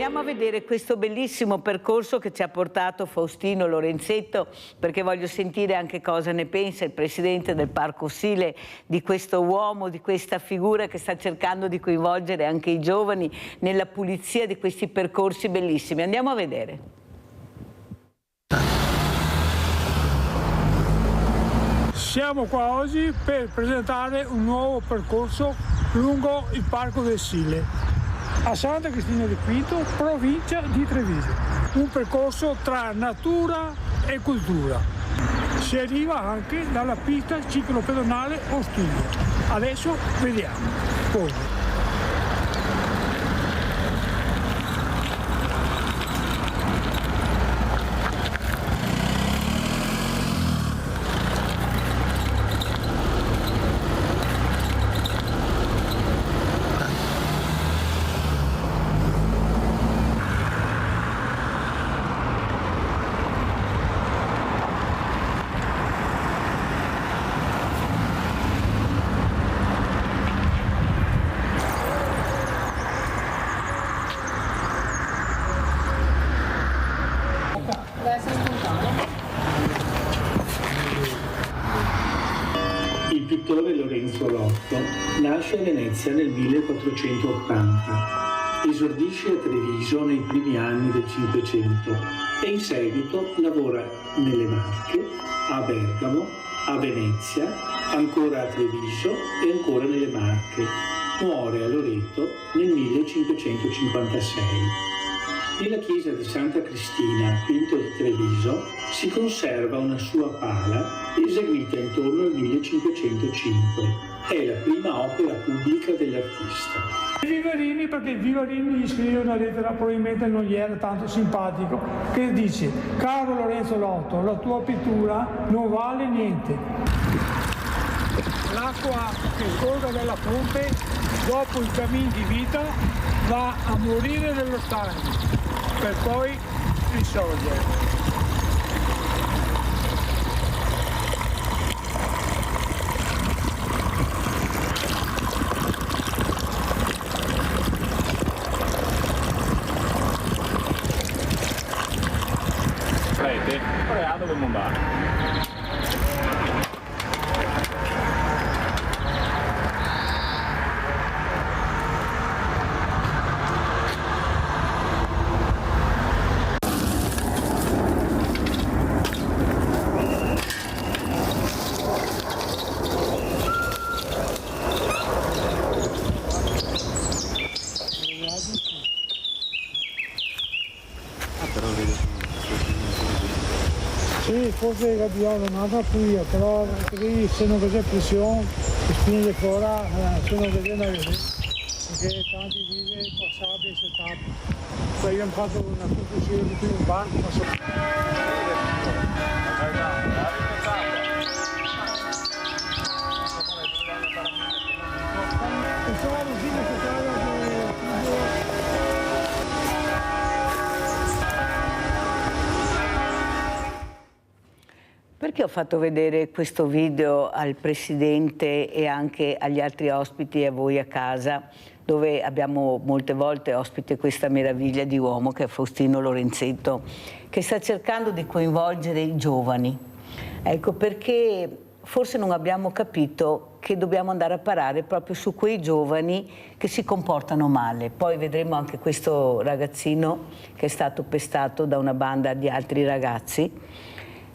Andiamo a vedere questo bellissimo percorso che ci ha portato Faustino Lorenzetto, perché voglio sentire anche cosa ne pensa il presidente del Parco Sile di questo uomo, di questa figura che sta cercando di coinvolgere anche i giovani nella pulizia di questi percorsi bellissimi. Andiamo a vedere. Siamo qua oggi per presentare un nuovo percorso lungo il Parco del Sile, a Santa Cristina di Quito, provincia di Treviso. Un percorso tra natura e cultura. Si arriva anche dalla pista ciclopedonale Ostiglia. Adesso vediamo come. Il pittore Lorenzo Lotto nasce a Venezia nel 1480, esordisce a Treviso nei primi anni del Cinquecento e in seguito lavora nelle Marche, a Bergamo, a Venezia, ancora a Treviso e ancora nelle Marche. Muore a Loreto nel 1556. Nella chiesa di Santa Cristina, Quinto di Treviso, si conserva una sua pala eseguita intorno al 1505. È la prima opera pubblica dell'artista. Vivarini, perché Vivarini gli scrive una lettera, probabilmente non gli era tanto simpatico, che dice: caro Lorenzo Lotto, la tua pittura non vale niente. L'acqua che scorre dalla fonte, dopo il cammin di vita, va a morire nello stagno, per poi risorgere. Prete, preado per Mombare. Sì, forse abbiamo un'altra qui, però qui se non c'è pressione, le spine fuori, se non vede una vede, perché tanti dicono passabile e settato. Poi abbiamo fatto una conclusione di un banco, ma Perché ho fatto vedere questo video al Presidente e anche agli altri ospiti e a voi a casa, dove abbiamo molte volte ospite questa meraviglia di uomo che è Faustino Lorenzetto, che sta cercando di coinvolgere i giovani. Ecco, perché forse non abbiamo capito che dobbiamo andare a parare proprio su quei giovani che si comportano male. Poi vedremo anche questo ragazzino che è stato pestato da una banda di altri ragazzi.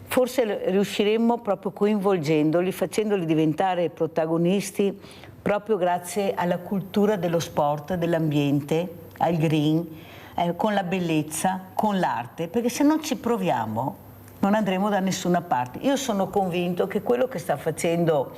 Forse riusciremmo proprio coinvolgendoli, facendoli diventare protagonisti proprio grazie alla cultura dello sport, dell'ambiente, al green, con la bellezza, con l'arte, perché se non ci proviamo non andremo da nessuna parte. Io sono convinto che quello che sta facendo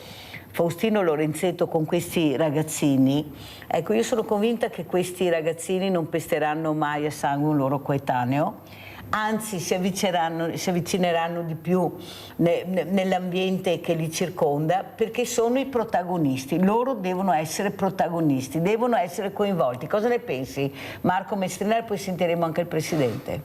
Faustino Lorenzetto con questi ragazzini, ecco, io sono convinta che questi ragazzini non pesteranno mai a sangue un loro coetaneo, anzi si avvicineranno di più nell'ambiente che li circonda, perché sono i protagonisti, loro devono essere protagonisti, devono essere coinvolti. Cosa ne pensi, Marco Mestrinari? Poi sentiremo anche il Presidente.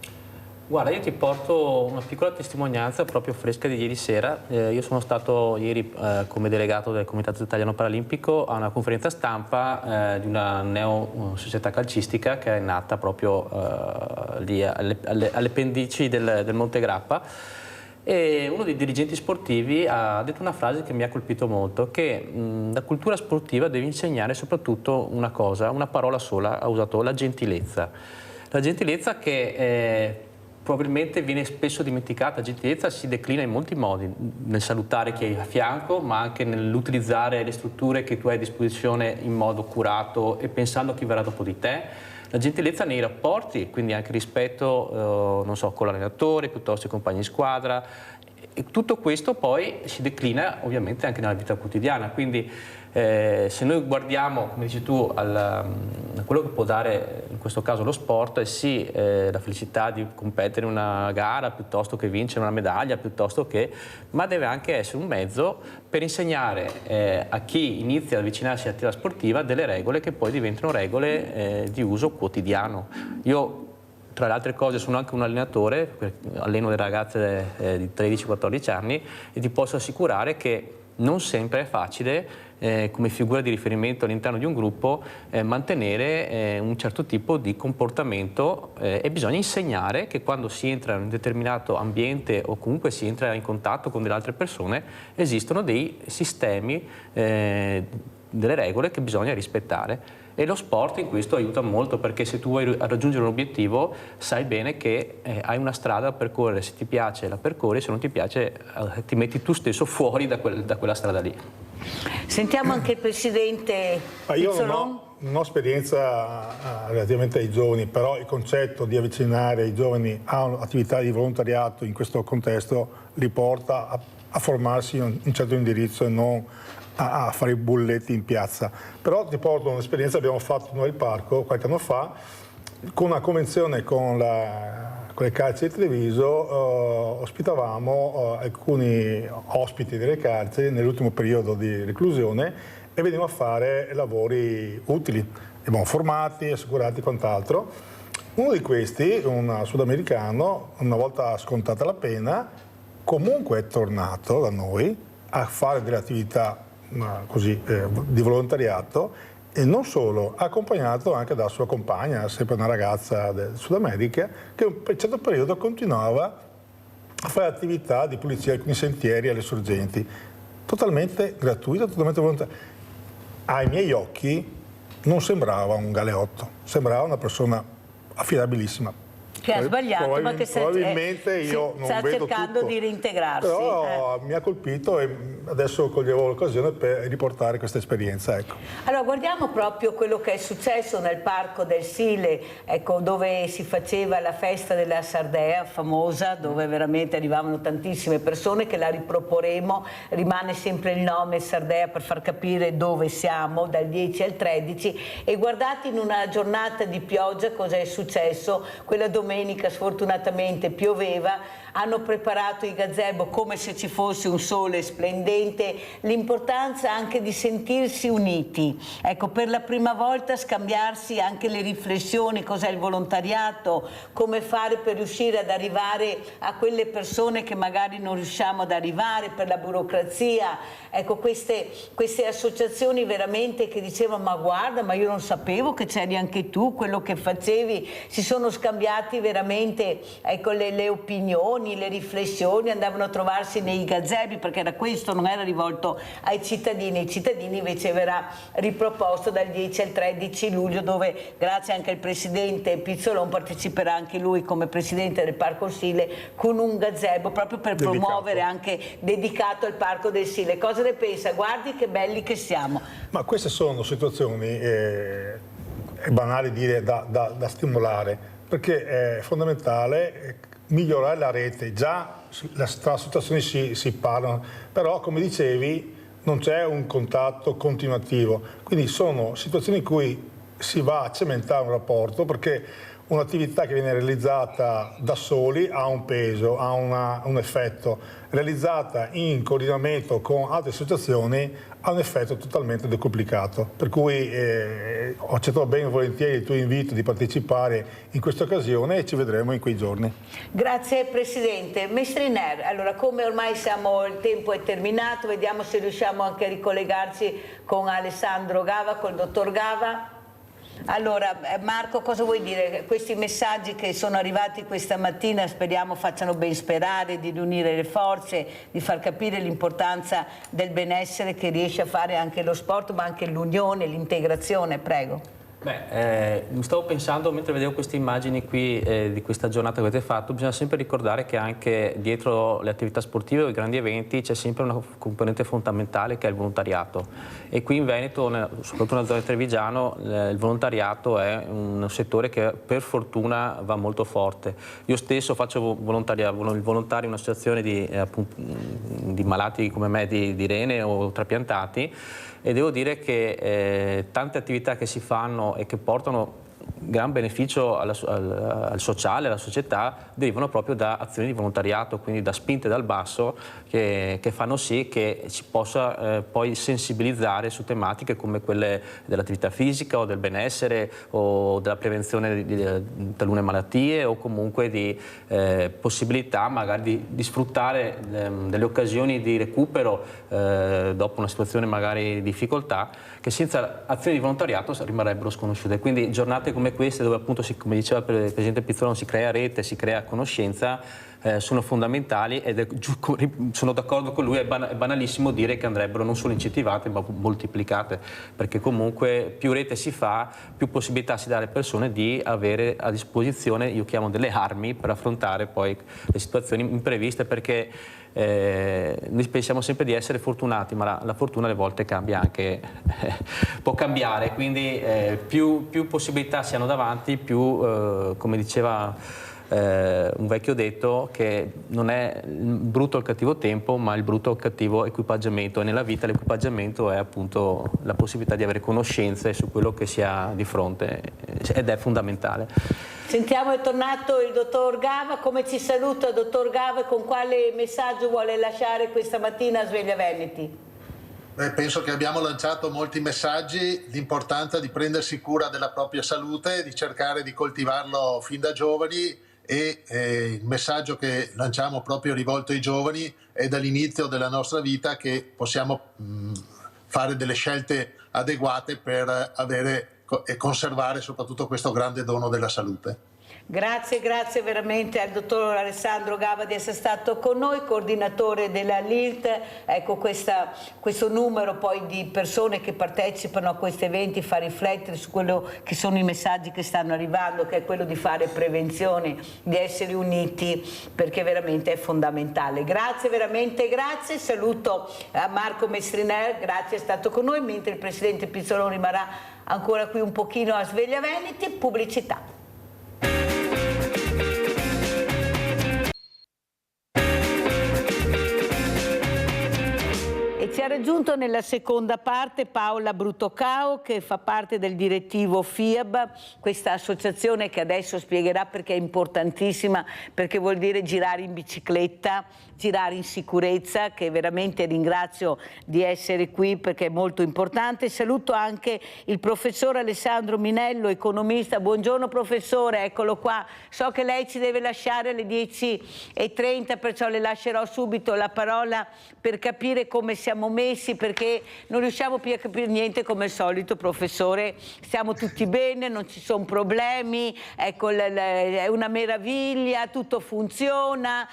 Guarda, io ti porto una piccola testimonianza proprio fresca di ieri sera. Io sono stato ieri come delegato del Comitato Italiano Paralimpico a una conferenza stampa di una neo società calcistica che è nata proprio lì alle pendici del Monte Grappa. E uno dei dirigenti sportivi ha detto una frase che mi ha colpito molto, che la cultura sportiva deve insegnare soprattutto una cosa, una parola sola, ha usato la gentilezza. La gentilezza che probabilmente viene spesso dimenticata. La gentilezza si declina in molti modi, nel salutare chi hai a fianco, ma anche nell'utilizzare le strutture che tu hai a disposizione in modo curato e pensando a chi verrà dopo di te. La gentilezza nei rapporti, quindi anche rispetto, non so, con l'allenatore, piuttosto che i compagni di squadra. E tutto questo poi si declina ovviamente anche nella vita quotidiana, quindi se noi guardiamo, come dici tu, a quello che può dare in questo caso lo sport, è sì la felicità di competere in una gara piuttosto che vincere una medaglia, ma deve anche essere un mezzo per insegnare a chi inizia ad avvicinarsi all'attività sportiva delle regole che poi diventano regole di uso quotidiano. Io, tra le altre cose, sono anche un allenatore, alleno le ragazze di 13-14 anni e ti posso assicurare che non sempre è facile come figura di riferimento all'interno di un gruppo mantenere un certo tipo di comportamento e bisogna insegnare che quando si entra in un determinato ambiente o comunque si entra in contatto con delle altre persone esistono dei sistemi, delle regole che bisogna rispettare. E lo sport in questo aiuta molto, perché se tu vuoi raggiungere un obiettivo sai bene che hai una strada da percorrere, se ti piace la percorri, se non ti piace ti metti tu stesso fuori da quella strada lì. Sentiamo anche il Presidente Pizzolon. Non ho esperienza relativamente ai giovani, però il concetto di avvicinare i giovani a un'attività di volontariato in questo contesto li porta a formarsi in un certo indirizzo e non a fare i bulletti in piazza. Però ti porto un'esperienza che abbiamo fatto noi al parco qualche anno fa, con una convenzione con le carceri di Treviso. Ospitavamo alcuni ospiti delle carceri nell'ultimo periodo di reclusione e venivano a fare lavori utili. Li abbiamo formati, assicurati e quant'altro. Uno di questi, un sudamericano, una volta scontata la pena, comunque è tornato da noi a fare delle attività di volontariato, e non solo, accompagnato anche dalla sua compagna, sempre una ragazza del Sud America, che per un certo periodo continuava a fare attività di pulizia alcuni sentieri alle sorgenti, totalmente gratuita, totalmente volontaria. Ai miei occhi non sembrava un galeotto, sembrava una persona affidabilissima. Che ha sbagliato, ma che probabilmente io non sta vedo cercando tutto, di reintegrarsi. Però mi ha colpito e adesso coglievo l'occasione per riportare questa esperienza. Ecco. Allora guardiamo proprio quello che è successo nel Parco del Sile, ecco, dove si faceva la festa della Sardea famosa, dove veramente arrivavano tantissime persone, che la riproporremo. Rimane sempre il nome Sardea per far capire dove siamo, dal 10 al 13, e guardate in una giornata di pioggia cosa è successo. Quella domenica sfortunatamente pioveva, hanno preparato i gazebo come se ci fosse un sole splendente, l'importanza anche di sentirsi uniti, ecco, per la prima volta scambiarsi anche le riflessioni, cos'è il volontariato, come fare per riuscire ad arrivare a quelle persone che magari non riusciamo ad arrivare per la burocrazia, ecco, queste associazioni veramente che dicevano ma guarda, ma io non sapevo che c'eri anche tu, quello che facevi, si sono scambiati veramente, ecco, le opinioni, le riflessioni, andavano a trovarsi nei gazebi, perché era questo, non era rivolto ai cittadini invece verrà riproposto dal 10 al 13 luglio, dove grazie anche al Presidente Pizzolon parteciperà anche lui come Presidente del Parco Sile con un gazebo proprio per promuovere, anche dedicato al Parco del Sile. Cosa ne pensa? Guardi che belli che siamo. Ma queste sono situazioni, è banale dire, da stimolare, perché è fondamentale migliorare la rete. Già tra situazioni si parlano, però come dicevi non c'è un contatto continuativo, quindi sono situazioni in cui si va a cementare un rapporto, perché un'attività che viene realizzata da soli ha un peso, ha un effetto, realizzata in coordinamento con altre associazioni ha un effetto totalmente decuplicato, per cui ho accettato ben volentieri il tuo invito di partecipare in questa occasione e ci vedremo in quei giorni. Grazie Presidente. Mestriner, allora come ormai il tempo è terminato, vediamo se riusciamo anche a ricollegarci con Alessandro Gava, col dottor Gava. Allora Marco, cosa vuoi dire? Questi messaggi che sono arrivati questa mattina speriamo facciano ben sperare di riunire le forze, di far capire l'importanza del benessere che riesce a fare anche lo sport, ma anche l'unione, l'integrazione, prego. Mi stavo pensando mentre vedevo queste immagini qui di questa giornata che avete fatto, bisogna sempre ricordare che anche dietro le attività sportive o i grandi eventi c'è sempre una componente fondamentale che è il volontariato, e qui in Veneto, soprattutto nella zona di Trevigiano, il volontariato è un settore che per fortuna va molto forte. Io stesso faccio il volontario in un'associazione di malati come me di rene o trapiantati, e devo dire che tante attività che si fanno e che portano gran beneficio al sociale, alla società, derivano proprio da azioni di volontariato, quindi da spinte dal basso che fanno sì che si possa poi sensibilizzare su tematiche come quelle dell'attività fisica o del benessere o della prevenzione di talune malattie, o comunque di possibilità magari di sfruttare delle occasioni di recupero dopo una situazione magari di difficoltà, che senza azioni di volontariato rimarrebbero sconosciute. Quindi giornate come queste, dove appunto, come diceva il Presidente Pizzolano, si crea rete, si crea conoscenza, sono fondamentali, ed sono d'accordo con lui, è banalissimo dire che andrebbero non solo incentivate ma moltiplicate, perché comunque più rete si fa, più possibilità si dà alle persone di avere a disposizione, io chiamo delle armi, per affrontare poi le situazioni impreviste, perché noi pensiamo sempre di essere fortunati, ma la fortuna alle volte cambia anche, può cambiare, quindi più possibilità si hanno davanti, più, come diceva un vecchio detto, che non è il brutto o il cattivo tempo, ma il brutto o il cattivo equipaggiamento, e nella vita l'equipaggiamento è appunto la possibilità di avere conoscenze su quello che si ha di fronte, ed è fondamentale. Sentiamo, è tornato il dottor Gava. Come ci saluta dottor Gava e con quale messaggio vuole lasciare questa mattina a Sveglia Veneti? Penso che abbiamo lanciato molti messaggi, l'importanza di prendersi cura della propria salute, di cercare di coltivarlo fin da giovani, e il messaggio che lanciamo proprio rivolto ai giovani è dall'inizio della nostra vita che possiamo fare delle scelte adeguate per avere e conservare soprattutto questo grande dono della salute. Grazie veramente al dottor Alessandro Gava di essere stato con noi, coordinatore della LILT. Ecco, questo numero poi di persone che partecipano a questi eventi fa riflettere su quello che sono i messaggi che stanno arrivando, che è quello di fare prevenzione, di essere uniti, perché veramente è fondamentale. Grazie, veramente grazie. Saluto a Marco Mestriner, grazie, è stato con noi, mentre il Presidente Pizzolano rimarrà ancora qui un pochino a Sveglia Veneti. Pubblicità. Ci ha raggiunto nella seconda parte Paola Brutocao, che fa parte del direttivo FIAB, questa associazione che adesso spiegherà perché è importantissima, perché vuol dire girare in bicicletta, girare in sicurezza, che veramente ringrazio di essere qui perché è molto importante. Saluto anche il professor Alessandro Minello, economista. Buongiorno professore, eccolo qua. So che lei ci deve lasciare alle 10:30, perciò le lascerò subito la parola per capire come siamo messi, perché non riusciamo più a capire niente come al solito, professore. Stiamo tutti bene, non ci sono problemi, ecco, è una meraviglia, tutto funziona.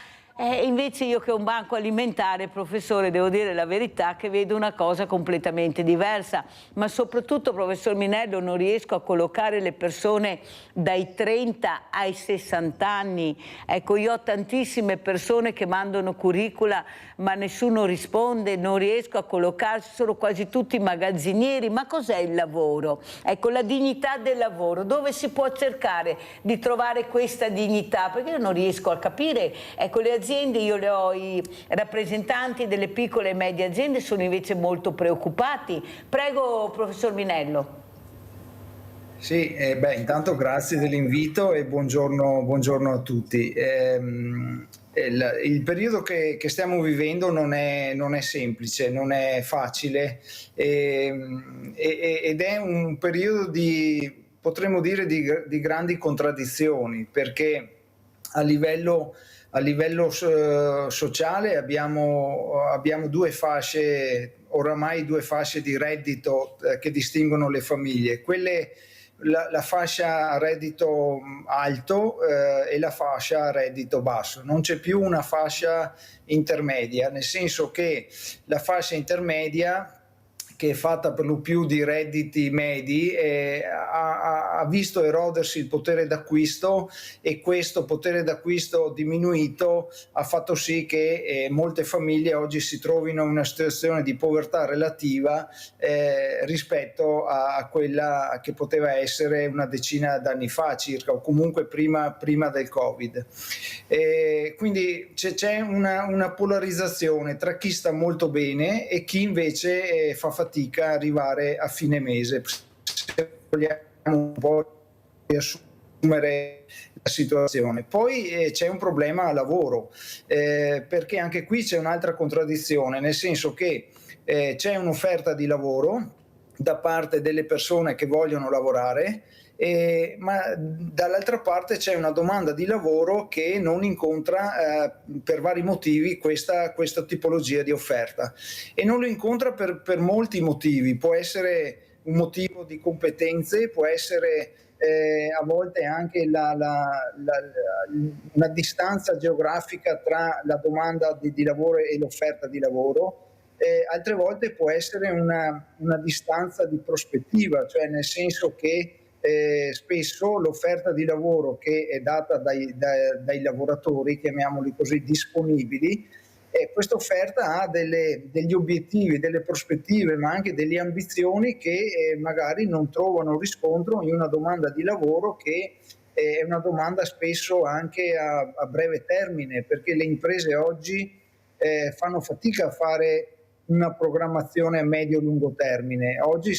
Invece io che ho un banco alimentare, professore, devo dire la verità che vedo una cosa completamente diversa, ma soprattutto, professor Minello, non riesco a collocare le persone dai 30 ai 60 anni. Ecco, io ho tantissime persone che mandano curricula, ma nessuno risponde, non riesco a collocarsi, sono quasi tutti magazzinieri. Ma cos'è il lavoro? Ecco, la dignità del lavoro, dove si può cercare di trovare questa dignità? Perché io non riesco a capire, ecco, le aziende, io le ho, i rappresentanti delle piccole e medie aziende sono invece molto preoccupati. Prego, professor Minello. Sì, intanto grazie dell'invito e buongiorno a tutti. Il periodo che stiamo vivendo non è semplice, non è facile, ed è un periodo potremmo dire, di grandi contraddizioni, perché a livello sociale abbiamo due fasce, oramai due fasce di reddito che distinguono le famiglie. La fascia a reddito alto e la fascia a reddito basso. Non c'è più una fascia intermedia, nel senso che la fascia intermedia, che è fatta per lo più di redditi medi, ha visto erodersi il potere d'acquisto, e questo potere d'acquisto diminuito ha fatto sì che molte famiglie oggi si trovino in una situazione di povertà relativa rispetto a quella che poteva essere una decina d'anni fa circa, o comunque prima del Covid. Quindi c'è una polarizzazione tra chi sta molto bene e chi invece fa fatica a arrivare a fine mese. Se vogliamo un po' riassumere la situazione. Poi c'è un problema lavoro, perché anche qui c'è un'altra contraddizione, nel senso che c'è un'offerta di lavoro da parte delle persone che vogliono lavorare, ma dall'altra parte c'è una domanda di lavoro che non incontra per vari motivi questa tipologia di offerta, e non lo incontra per molti motivi. Può essere un motivo di competenze, può essere a volte anche una distanza geografica tra la domanda di lavoro e l'offerta di lavoro. Altre volte può essere una distanza di prospettiva, cioè nel senso che spesso l'offerta di lavoro che è data dai lavoratori, chiamiamoli così, disponibili, questa offerta ha degli obiettivi, delle prospettive, ma anche delle ambizioni che magari non trovano riscontro in una domanda di lavoro che è una domanda spesso anche a breve termine, perché le imprese oggi fanno fatica a fare una programmazione a medio-lungo termine. Oggi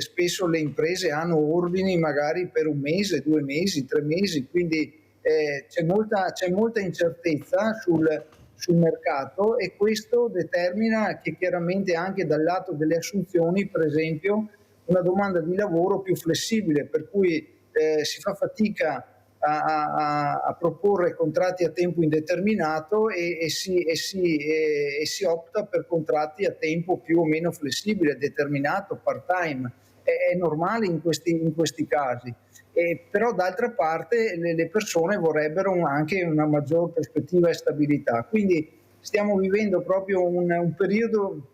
spesso le imprese hanno ordini magari per 1 mese, 2 mesi, 3 mesi, quindi c'è molta incertezza sul mercato, e questo determina che chiaramente anche dal lato delle assunzioni, per esempio, una domanda di lavoro più flessibile, per cui si fa fatica a proporre contratti a tempo indeterminato e si opta per contratti a tempo più o meno flessibile, determinato, part-time. È normale in questi casi. Però d'altra parte le persone vorrebbero anche una maggior prospettiva e stabilità. Quindi stiamo vivendo proprio un periodo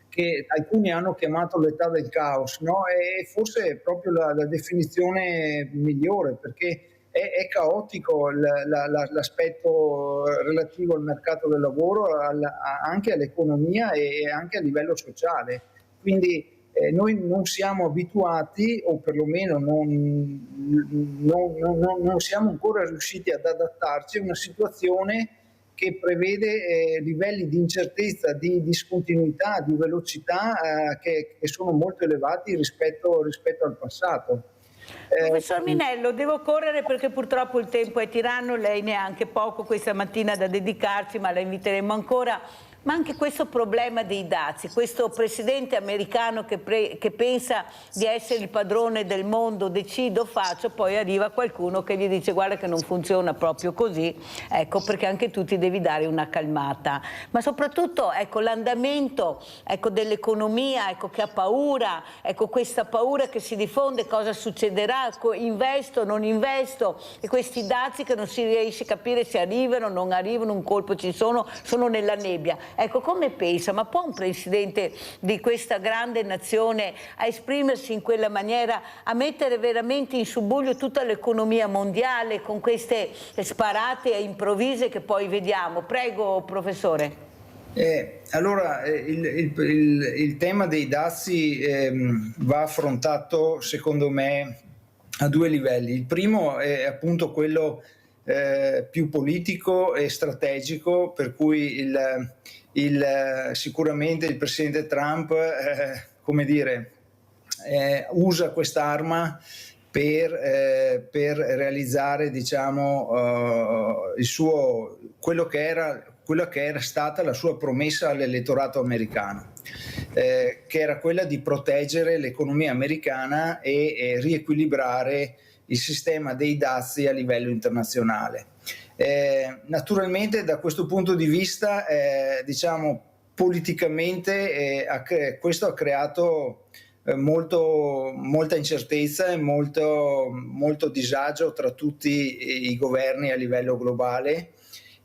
che alcuni hanno chiamato l'età del caos, no? E forse è proprio la definizione migliore, perché è caotico l'aspetto relativo al mercato del lavoro, anche all'economia e anche a livello sociale. Quindi noi non siamo abituati, o perlomeno non siamo ancora riusciti ad adattarci a una situazione che prevede livelli di incertezza, di discontinuità, di velocità che sono molto elevati rispetto al passato. Professor Minello, devo correre perché purtroppo il tempo è tiranno, lei ne ha anche poco questa mattina da dedicarci, ma la inviteremo ancora. Ma anche questo problema dei dazi, questo presidente americano che pensa di essere il padrone del mondo, decido, faccio, poi arriva qualcuno che gli dice guarda che non funziona proprio così, ecco, perché anche tu ti devi dare una calmata. Ma soprattutto ecco, l'andamento dell'economia, ecco, che ha paura, ecco, questa paura che si diffonde, cosa succederà, investo, non investo, e questi dazi che non si riesce a capire se arrivano, non arrivano, un colpo ci sono nella nebbia. Ecco, come pensa? Ma può un presidente di questa grande nazione a esprimersi in quella maniera, a mettere veramente in subbuglio tutta l'economia mondiale con queste sparate improvvise che poi vediamo? Prego, professore. Allora, il tema dei dazi va affrontato, secondo me, a 2 livelli. Il primo è appunto quello più politico e strategico, per cui sicuramente il presidente Trump, come dire, usa quest'arma per realizzare, diciamo, quello che era stata la sua promessa all'elettorato americano, che era quella di proteggere l'economia americana e riequilibrare il sistema dei dazi a livello internazionale. Naturalmente da questo punto di vista, diciamo, politicamente questo ha creato molta incertezza e molto disagio tra tutti i governi a livello globale,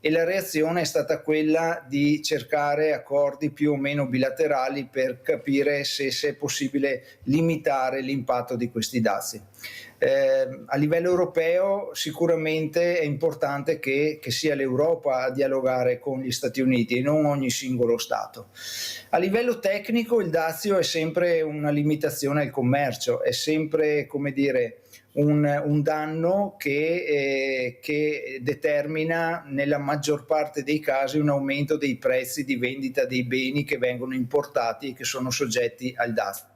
e la reazione è stata quella di cercare accordi più o meno bilaterali per capire se è possibile limitare l'impatto di questi dazi. A livello europeo sicuramente è importante che sia l'Europa a dialogare con gli Stati Uniti e non ogni singolo Stato. A livello tecnico il dazio è sempre una limitazione al commercio, è sempre, come dire, un danno che determina nella maggior parte dei casi un aumento dei prezzi di vendita dei beni che vengono importati e che sono soggetti al dazio.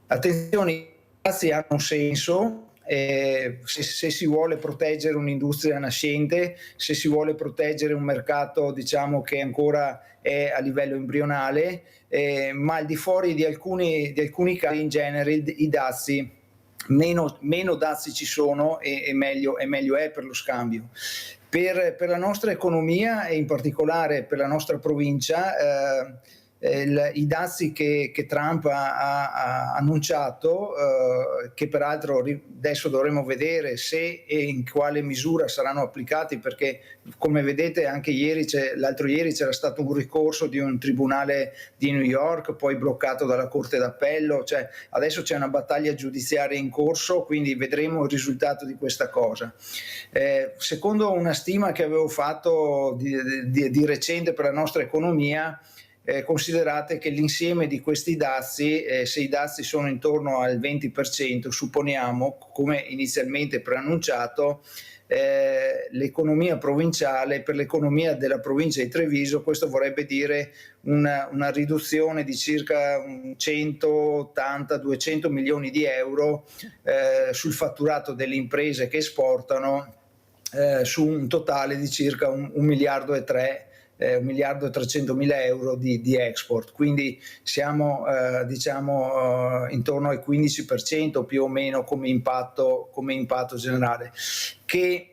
Attenzione, i dazi hanno un senso. Se si vuole proteggere un'industria nascente, se si vuole proteggere un mercato, diciamo, che ancora è a livello embrionale, ma al di fuori di alcuni casi in genere i dazi, meno dazi ci sono e meglio è per lo scambio. Per la nostra economia e in particolare per la nostra provincia, i dazi che Trump ha annunciato, che peraltro adesso dovremo vedere se e in quale misura saranno applicati, perché come vedete anche l'altro ieri c'era stato un ricorso di un tribunale di New York, poi bloccato dalla Corte d'Appello, cioè adesso c'è una battaglia giudiziaria in corso, quindi vedremo il risultato di questa cosa. Secondo una stima che avevo fatto di recente per la nostra economia, considerate che l'insieme di questi dazi, se i dazi sono intorno al 20%, supponiamo, come inizialmente preannunciato, l'economia provinciale, per l'economia della provincia di Treviso, questo vorrebbe dire una riduzione di circa 180-200 milioni di euro sul fatturato delle imprese che esportano, su un totale di circa 1,3 miliardi, 1.300.000 euro di export, quindi siamo intorno al 15% più o meno come impatto generale, che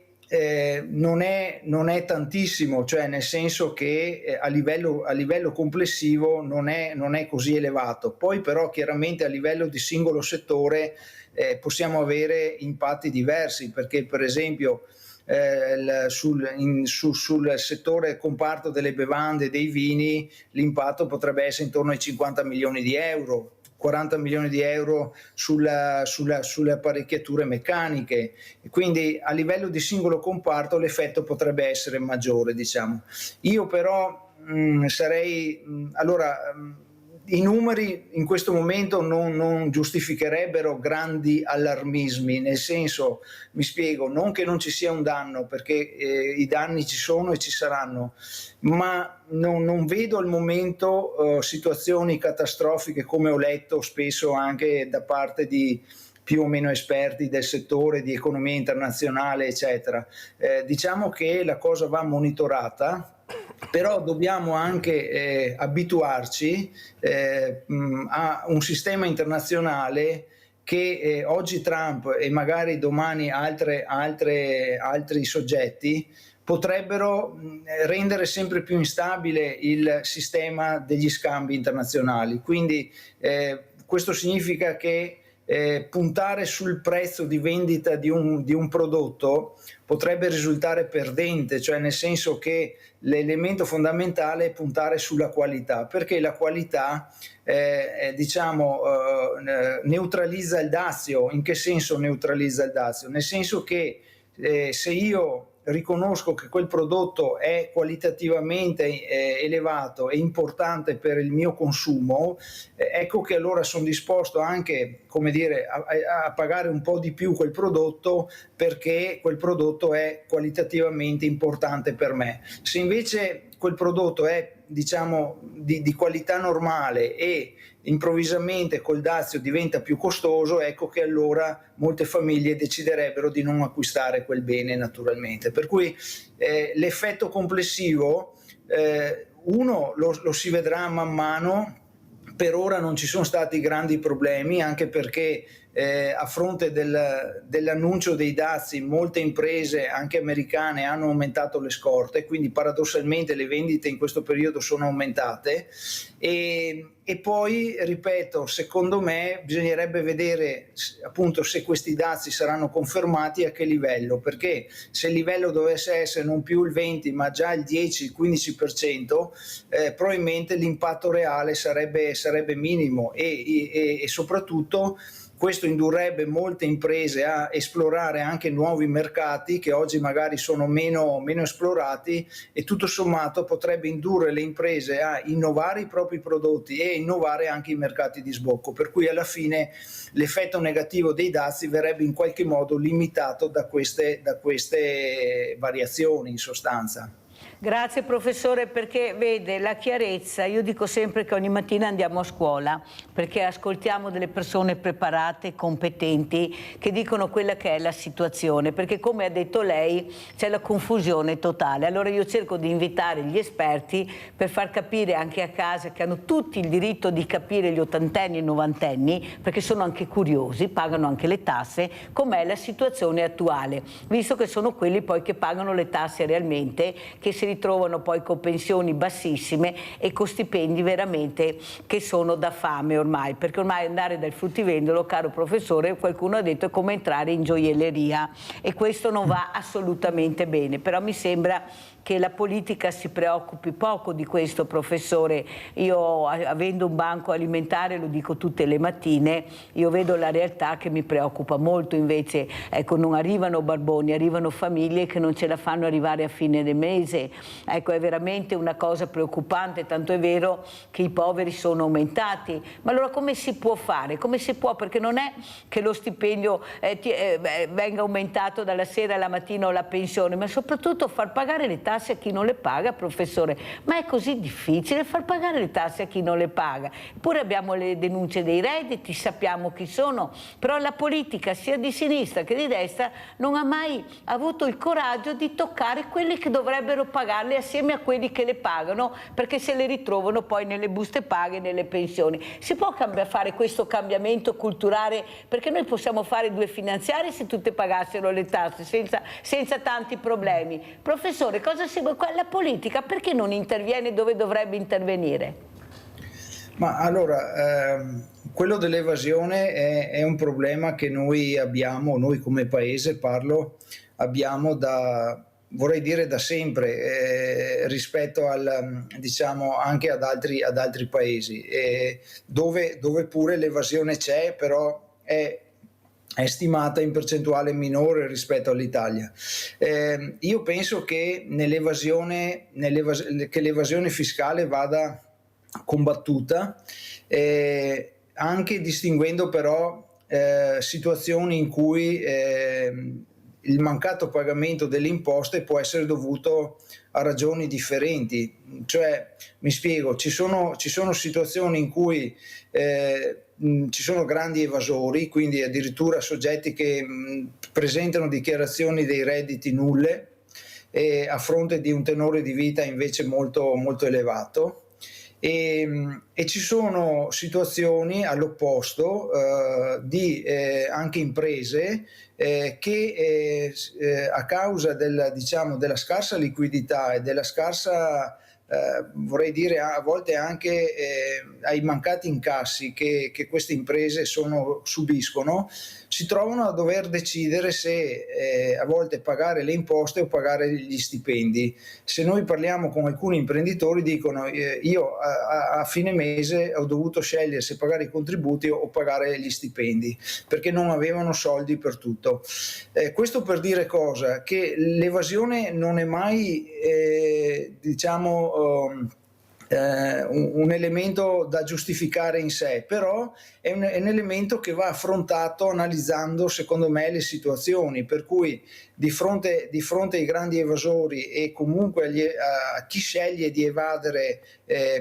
non è tantissimo, cioè nel senso che a livello complessivo non è così elevato. Poi però chiaramente a livello di singolo settore possiamo avere impatti diversi, perché per esempio sul settore comparto delle bevande e dei vini l'impatto potrebbe essere intorno ai 50 milioni di euro, 40 milioni di euro sulle apparecchiature meccaniche, quindi a livello di singolo comparto l'effetto potrebbe essere maggiore, diciamo. Io però i numeri in questo momento non giustificherebbero grandi allarmismi, nel senso, mi spiego, non che non ci sia un danno, perché i danni ci sono e ci saranno, ma non vedo al momento situazioni catastrofiche, come ho letto spesso anche da parte di più o meno esperti del settore di economia internazionale, eccetera. Diciamo che la cosa va monitorata, però dobbiamo anche abituarci a un sistema internazionale che oggi Trump e magari domani altri soggetti potrebbero rendere sempre più instabile il sistema degli scambi internazionali. Quindi questo significa che puntare sul prezzo di vendita di un prodotto potrebbe risultare perdente, cioè nel senso che l'elemento fondamentale è puntare sulla qualità, perché la qualità neutralizza il dazio. In che senso neutralizza il dazio? Nel senso che se io riconosco che quel prodotto è qualitativamente elevato e importante per il mio consumo, ecco che allora sono disposto anche, come dire, a pagare un po' di più quel prodotto, perché quel prodotto è qualitativamente importante per me. Se invece quel prodotto è, diciamo, di qualità normale e improvvisamente col dazio diventa più costoso, ecco che allora molte famiglie deciderebbero di non acquistare quel bene naturalmente. Per cui l'effetto complessivo, uno lo si vedrà man mano. Per ora non ci sono stati grandi problemi, anche perché a fronte dell'annuncio dei dazi molte imprese anche americane hanno aumentato le scorte, quindi paradossalmente le vendite in questo periodo sono aumentate e poi, ripeto, secondo me bisognerebbe vedere appunto se questi dazi saranno confermati, a che livello, perché se il livello dovesse essere non più il 20 ma già il 10-15%, probabilmente l'impatto reale sarebbe minimo e soprattutto questo indurrebbe molte imprese a esplorare anche nuovi mercati che oggi magari sono meno esplorati, e tutto sommato potrebbe indurre le imprese a innovare i propri prodotti e innovare anche i mercati di sbocco, per cui alla fine l'effetto negativo dei dazi verrebbe in qualche modo limitato da queste variazioni in sostanza. Grazie professore, perché vede la chiarezza. Io dico sempre che ogni mattina andiamo a scuola perché ascoltiamo delle persone preparate, competenti, che dicono quella che è la situazione, perché come ha detto lei c'è la confusione totale. Allora io cerco di invitare gli esperti per far capire anche a casa, che hanno tutti il diritto di capire, gli ottantenni e i novantenni, perché sono anche curiosi, pagano anche le tasse, com'è la situazione attuale, visto che sono quelli poi che pagano le tasse realmente, che si ritrovano poi con pensioni bassissime e con stipendi veramente che sono da fame ormai, perché ormai andare dal fruttivendolo, caro professore, qualcuno ha detto, è come entrare in gioielleria, e questo non va assolutamente bene. Però mi sembra che la politica si preoccupi poco di questo, professore. Io, avendo un banco alimentare, lo dico tutte le mattine, io vedo la realtà che mi preoccupa molto. Invece, ecco, non arrivano barboni, arrivano famiglie che non ce la fanno arrivare a fine del mese. Ecco, è veramente una cosa preoccupante, tanto è vero che i poveri sono aumentati. Ma allora come si può fare? Come si può? Perché non è che lo stipendio venga aumentato dalla sera alla mattina o la pensione, ma soprattutto far pagare le tasse a chi non le paga, professore. Ma è così difficile far pagare le tasse a chi non le paga? Eppure abbiamo le denunce dei redditi, sappiamo chi sono, però la politica sia di sinistra che di destra non ha mai avuto il coraggio di toccare quelli che dovrebbero pagarle assieme a quelli che le pagano, perché se le ritrovano poi nelle buste paga e nelle pensioni. Si può fare questo cambiamento culturale? Perché noi possiamo fare due finanziarie se tutte pagassero le tasse senza tanti problemi. Professore, la politica perché non interviene dove dovrebbe intervenire? Ma allora, quello dell'evasione è un problema che noi abbiamo, noi come paese abbiamo vorrei dire da sempre, rispetto diciamo anche ad altri paesi, dove pure l'evasione c'è, però è stimata in percentuale minore rispetto all'Italia. Io penso che che l'evasione fiscale vada combattuta, anche distinguendo però situazioni in cui il mancato pagamento delle imposte può essere dovuto a ragioni differenti. Cioè, mi spiego, ci sono situazioni in cui ci sono grandi evasori, quindi addirittura soggetti che presentano dichiarazioni dei redditi nulle a fronte di un tenore di vita invece molto, molto elevato. E ci sono situazioni all'opposto di anche imprese che a causa della scarsa liquidità e della scarsa vorrei dire a volte anche ai mancati incassi che queste imprese subiscono, si trovano a dover decidere se a volte pagare le imposte o pagare gli stipendi. Se noi parliamo con alcuni imprenditori, dicono io a fine mese ho dovuto scegliere se pagare i contributi o pagare gli stipendi, perché non avevano soldi per tutto. Questo per dire cosa? Che l'evasione non è mai un elemento da giustificare in sé, però è un elemento che va affrontato analizzando, secondo me, le situazioni, per cui di fronte ai grandi evasori e comunque a chi sceglie di evadere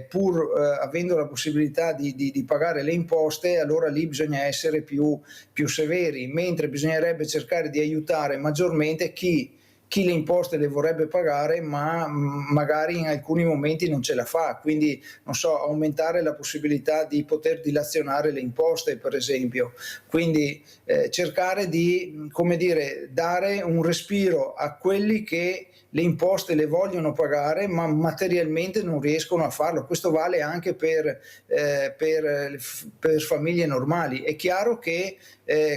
pur avendo la possibilità di pagare le imposte, allora lì bisogna essere più severi, mentre bisognerebbe cercare di aiutare maggiormente chi le imposte le vorrebbe pagare ma magari in alcuni momenti non ce la fa, quindi non so, aumentare la possibilità di poter dilazionare le imposte, per esempio, quindi cercare di, come dire, dare un respiro a quelli che le imposte le vogliono pagare ma materialmente non riescono a farlo. Questo vale anche per famiglie normali. È chiaro che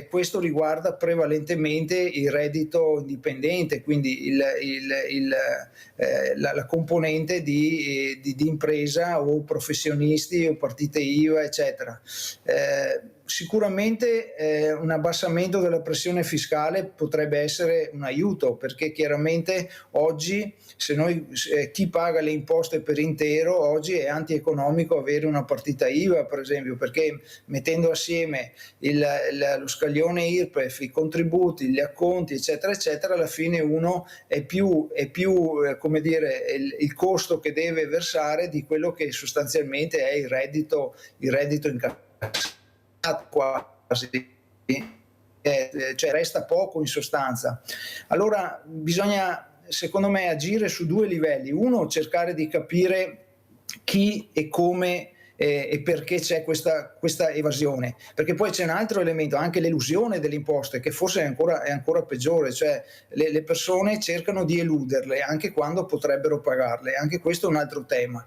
questo riguarda prevalentemente il reddito indipendente, quindi la componente di impresa o professionisti o partite IVA, eccetera. Sicuramente un abbassamento della pressione fiscale potrebbe essere un aiuto, perché chiaramente oggi chi paga le imposte per intero oggi è antieconomico avere una partita IVA, per esempio, perché mettendo assieme lo scaglione IRPEF, i contributi, gli acconti, eccetera eccetera, alla fine uno è più come dire, il costo che deve versare di quello che sostanzialmente è il reddito incassato, quasi, cioè resta poco in sostanza. Allora bisogna, secondo me, agire su due livelli: uno, cercare di capire chi e come e perché c'è questa evasione, perché poi c'è un altro elemento, anche l'elusione delle imposte, che forse è ancora peggiore, cioè le persone cercano di eluderle anche quando potrebbero pagarle, anche questo è un altro tema.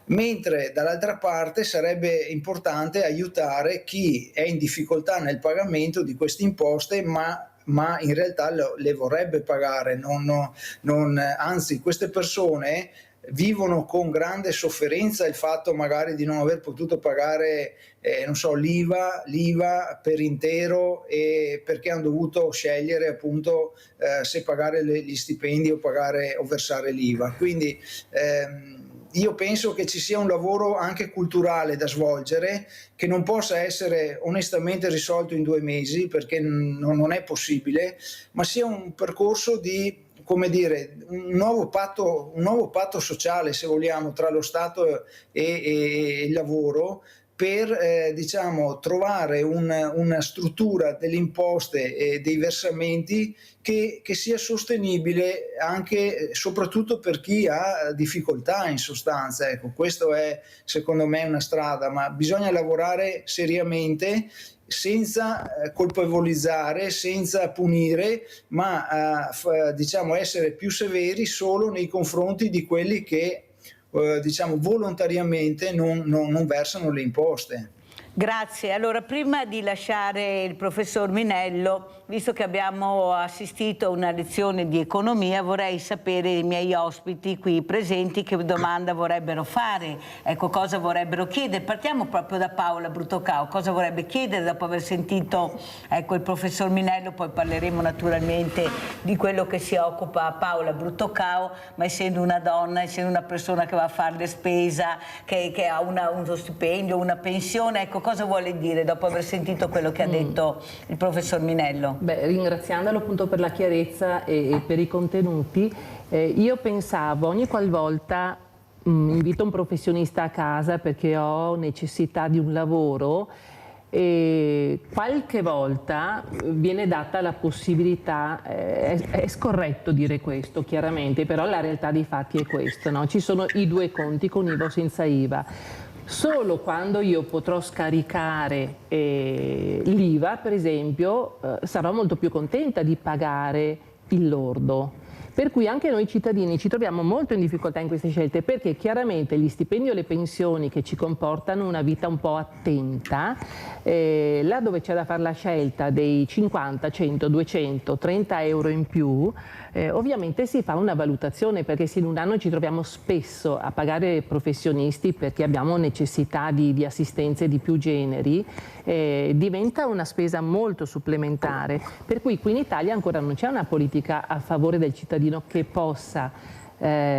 Mentre dall'altra parte sarebbe importante aiutare chi è in difficoltà nel pagamento di queste imposte ma in realtà le vorrebbe pagare, anzi queste persone vivono con grande sofferenza il fatto magari di non aver potuto pagare l'IVA per intero, e perché hanno dovuto scegliere appunto se pagare gli stipendi o versare l'IVA. Quindi io penso che ci sia un lavoro anche culturale da svolgere, che non possa essere onestamente risolto in 2 mesi, perché non è possibile, ma sia un percorso di, come dire, un nuovo patto sociale, se vogliamo, tra lo Stato e il lavoro, per trovare una struttura delle imposte e dei versamenti che sia sostenibile anche soprattutto per chi ha difficoltà, in sostanza. Ecco, questo è secondo me una strada, ma bisogna lavorare seriamente, senza colpevolizzare, senza punire, ma essere più severi solo nei confronti di quelli che volontariamente non versano le imposte. Grazie. Allora, prima di lasciare il professor Minello, visto che abbiamo assistito a una lezione di economia, vorrei sapere i miei ospiti qui presenti che domanda vorrebbero fare, ecco, cosa vorrebbero chiedere. Partiamo proprio da Paola Bruttocao. Cosa vorrebbe chiedere dopo aver sentito il professor Minello? Poi parleremo naturalmente di quello che si occupa Paola Bruttocao, ma essendo una donna, essendo una persona che va a fare le spesa, che ha uno stipendio, una pensione, ecco, cosa vuole dire dopo aver sentito quello che ha detto il professor Minello? Beh, ringraziandolo appunto per la chiarezza e per i contenuti, io pensavo, ogni qualvolta invito un professionista a casa perché ho necessità di un lavoro, qualche volta viene data la possibilità, è scorretto dire questo chiaramente, però la realtà dei fatti è questa, no? Ci sono i 2 conti con IVA o senza IVA. Solo quando io potrò scaricare l'IVA, per esempio, sarò molto più contenta di pagare il lordo. Per cui anche noi cittadini ci troviamo molto in difficoltà in queste scelte, perché chiaramente gli stipendi o le pensioni che ci comportano una vita un po' attenta, là dove c'è da fare la scelta dei 50, 100, 200, 30 euro in più, ovviamente si fa una valutazione, perché se in un anno ci troviamo spesso a pagare professionisti perché abbiamo necessità di assistenze di più generi, diventa una spesa molto supplementare. Per cui qui in Italia ancora non c'è una politica a favore del cittadino che possa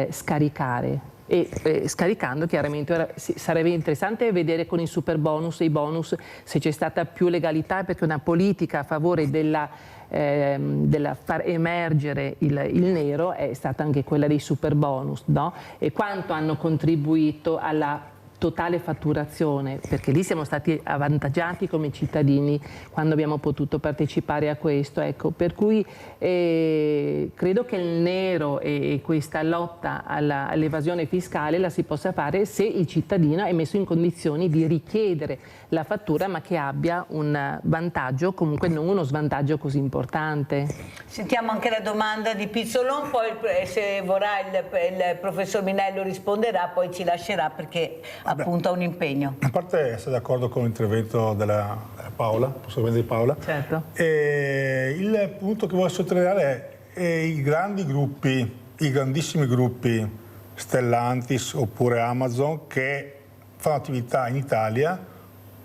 scaricare. e scaricando chiaramente. Ora, sarebbe interessante vedere con il super bonus e i bonus se c'è stata più legalità, perché una politica a favore della far emergere il nero è stata anche quella dei super bonus, no? E quanto hanno contribuito alla totale fatturazione, perché lì siamo stati avvantaggiati come cittadini quando abbiamo potuto partecipare a questo, ecco, per cui credo che il nero e questa lotta all'evasione fiscale la si possa fare se il cittadino è messo in condizioni di richiedere la fattura, ma che abbia un vantaggio, comunque non uno svantaggio così importante. Sentiamo anche la domanda di Pizzolon, poi se vorrà il professor Minello risponderà, poi ci lascerà perché appunto ha un impegno. A parte essere d'accordo con l'intervento della Paola, di Paola, certo. Il punto che voglio sottolineare è i grandissimi gruppi Stellantis oppure Amazon che fanno attività in Italia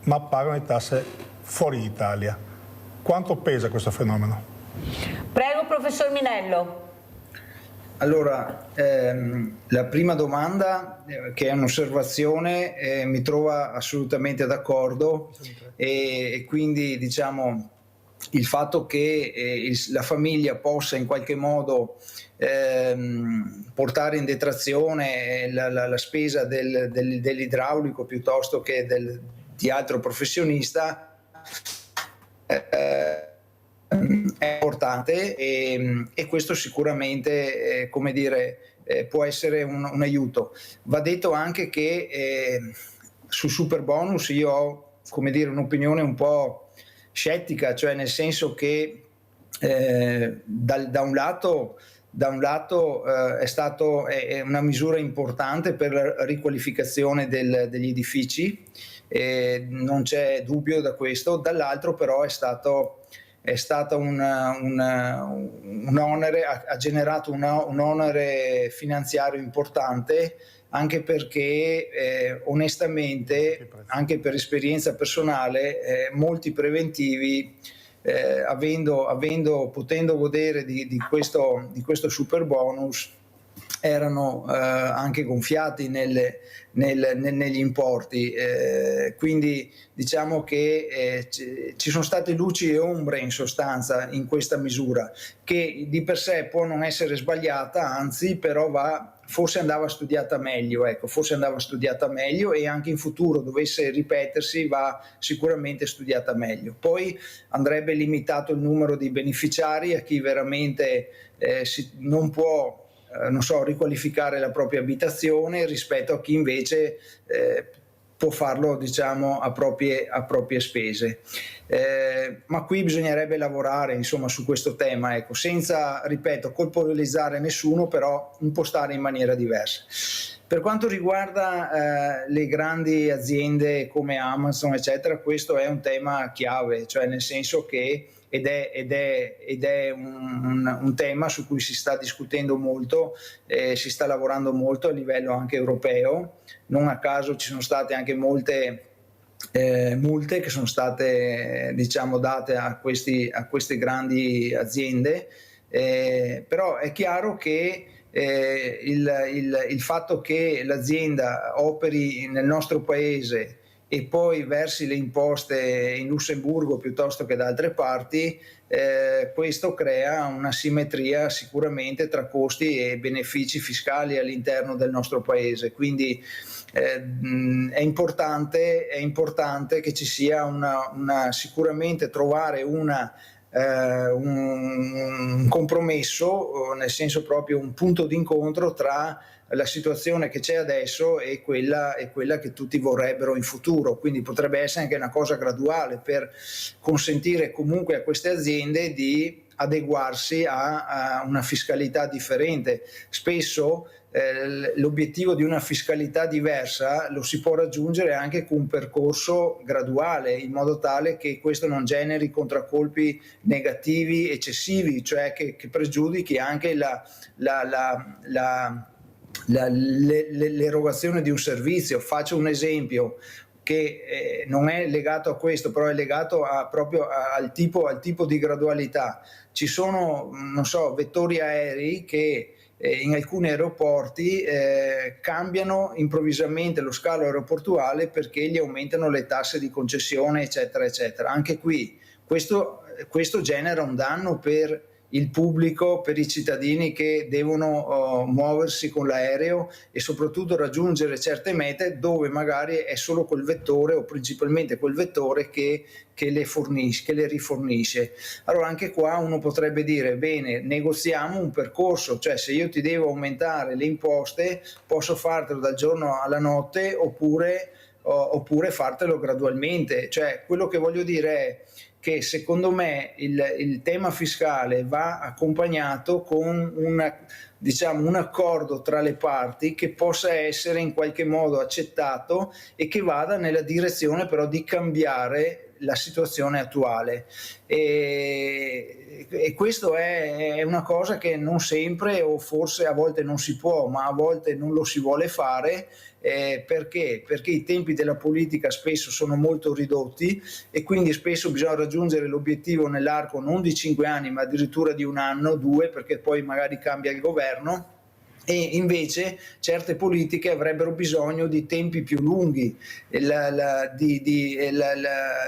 ma pagano le tasse fuori Italia. Quanto pesa questo fenomeno? Prego, professor Minello. Allora, la prima domanda, che è un'osservazione, mi trova assolutamente d'accordo e quindi diciamo il fatto che la famiglia possa in qualche modo portare in detrazione la spesa dell'idraulico piuttosto che di altro professionista è importante e questo sicuramente come dire, può essere un aiuto. Va detto anche che su super bonus io ho, come dire, un'opinione un po' scettica, cioè nel senso che da un lato è una misura importante per la riqualificazione degli edifici, non c'è dubbio da questo, dall'altro però è stato un onere, ha generato un onere finanziario importante, anche perché onestamente, anche per esperienza personale, molti preventivi potendo godere di questo super bonus erano anche gonfiati negli importi, quindi diciamo che ci sono state luci e ombre in sostanza in questa misura, che di per sé può non essere sbagliata, anzi però forse andava studiata meglio, ecco, forse andava studiata meglio e anche in futuro dovesse ripetersi va sicuramente studiata meglio. Poi andrebbe limitato il numero di beneficiari a chi veramente non può riqualificare la propria abitazione rispetto a chi invece può farlo, diciamo, a proprie spese. Ma qui bisognerebbe lavorare, insomma, su questo tema, ecco, senza, ripeto, colpevolizzare nessuno, però impostare in maniera diversa. Per quanto riguarda le grandi aziende come Amazon, eccetera, questo è un tema chiave, cioè nel senso che ed è un tema su cui si sta discutendo molto, si sta lavorando molto a livello anche europeo. Non a caso ci sono state anche molte multe che sono state, diciamo, date a queste grandi aziende, però è chiaro che il fatto che l'azienda operi nel nostro paese e poi versi le imposte in Lussemburgo piuttosto che da altre parti, questo crea una simmetria sicuramente tra costi e benefici fiscali all'interno del nostro paese. Quindi è importante che ci sia sicuramente trovare un compromesso, nel senso proprio un punto d'incontro tra la situazione che c'è adesso e quella che tutti vorrebbero in futuro. Quindi potrebbe essere anche una cosa graduale per consentire comunque a queste aziende di adeguarsi a una fiscalità differente. Spesso l'obiettivo di una fiscalità diversa lo si può raggiungere anche con un percorso graduale, in modo tale che questo non generi contraccolpi negativi eccessivi, cioè che pregiudichi anche l'erogazione di un servizio. Faccio un esempio che non è legato a questo, però è legato proprio al tipo di gradualità. Ci sono, non so, vettori aerei che in alcuni aeroporti cambiano improvvisamente lo scalo aeroportuale perché gli aumentano le tasse di concessione, eccetera, eccetera. Anche qui questo genera un danno per il pubblico, per i cittadini che devono muoversi con l'aereo e soprattutto raggiungere certe mete dove magari è solo quel vettore o principalmente quel vettore che le rifornisce. Allora anche qua uno potrebbe dire bene, negoziamo un percorso, cioè se io ti devo aumentare le imposte posso fartelo dal giorno alla notte oppure fartelo gradualmente. Cioè quello che voglio dire è che secondo me il tema fiscale va accompagnato con un accordo tra le parti che possa essere in qualche modo accettato e che vada nella direzione però di cambiare la situazione attuale. E questo è una cosa che non sempre, o forse a volte non si può, ma a volte non lo si vuole fare. Perché? Perché i tempi della politica spesso sono molto ridotti e quindi spesso bisogna raggiungere l'obiettivo nell'arco non di 5 anni ma addirittura di 1 anno, 2, perché poi magari cambia il governo. E invece certe politiche avrebbero bisogno di tempi più lunghi.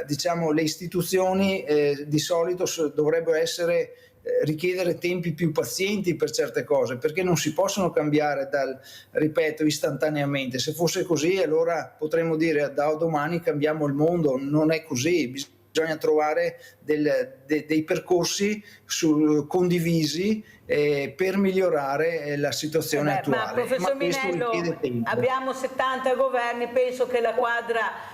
Diciamo, le istituzioni di solito dovrebbero richiedere tempi più pazienti per certe cose, perché non si possono cambiare ripeto, istantaneamente. Se fosse così allora potremmo dire da domani cambiamo il mondo. Non è così, bisogna trovare dei percorsi condivisi per migliorare la situazione attuale. Ma professor Minello, abbiamo 70 governi, penso che la quadra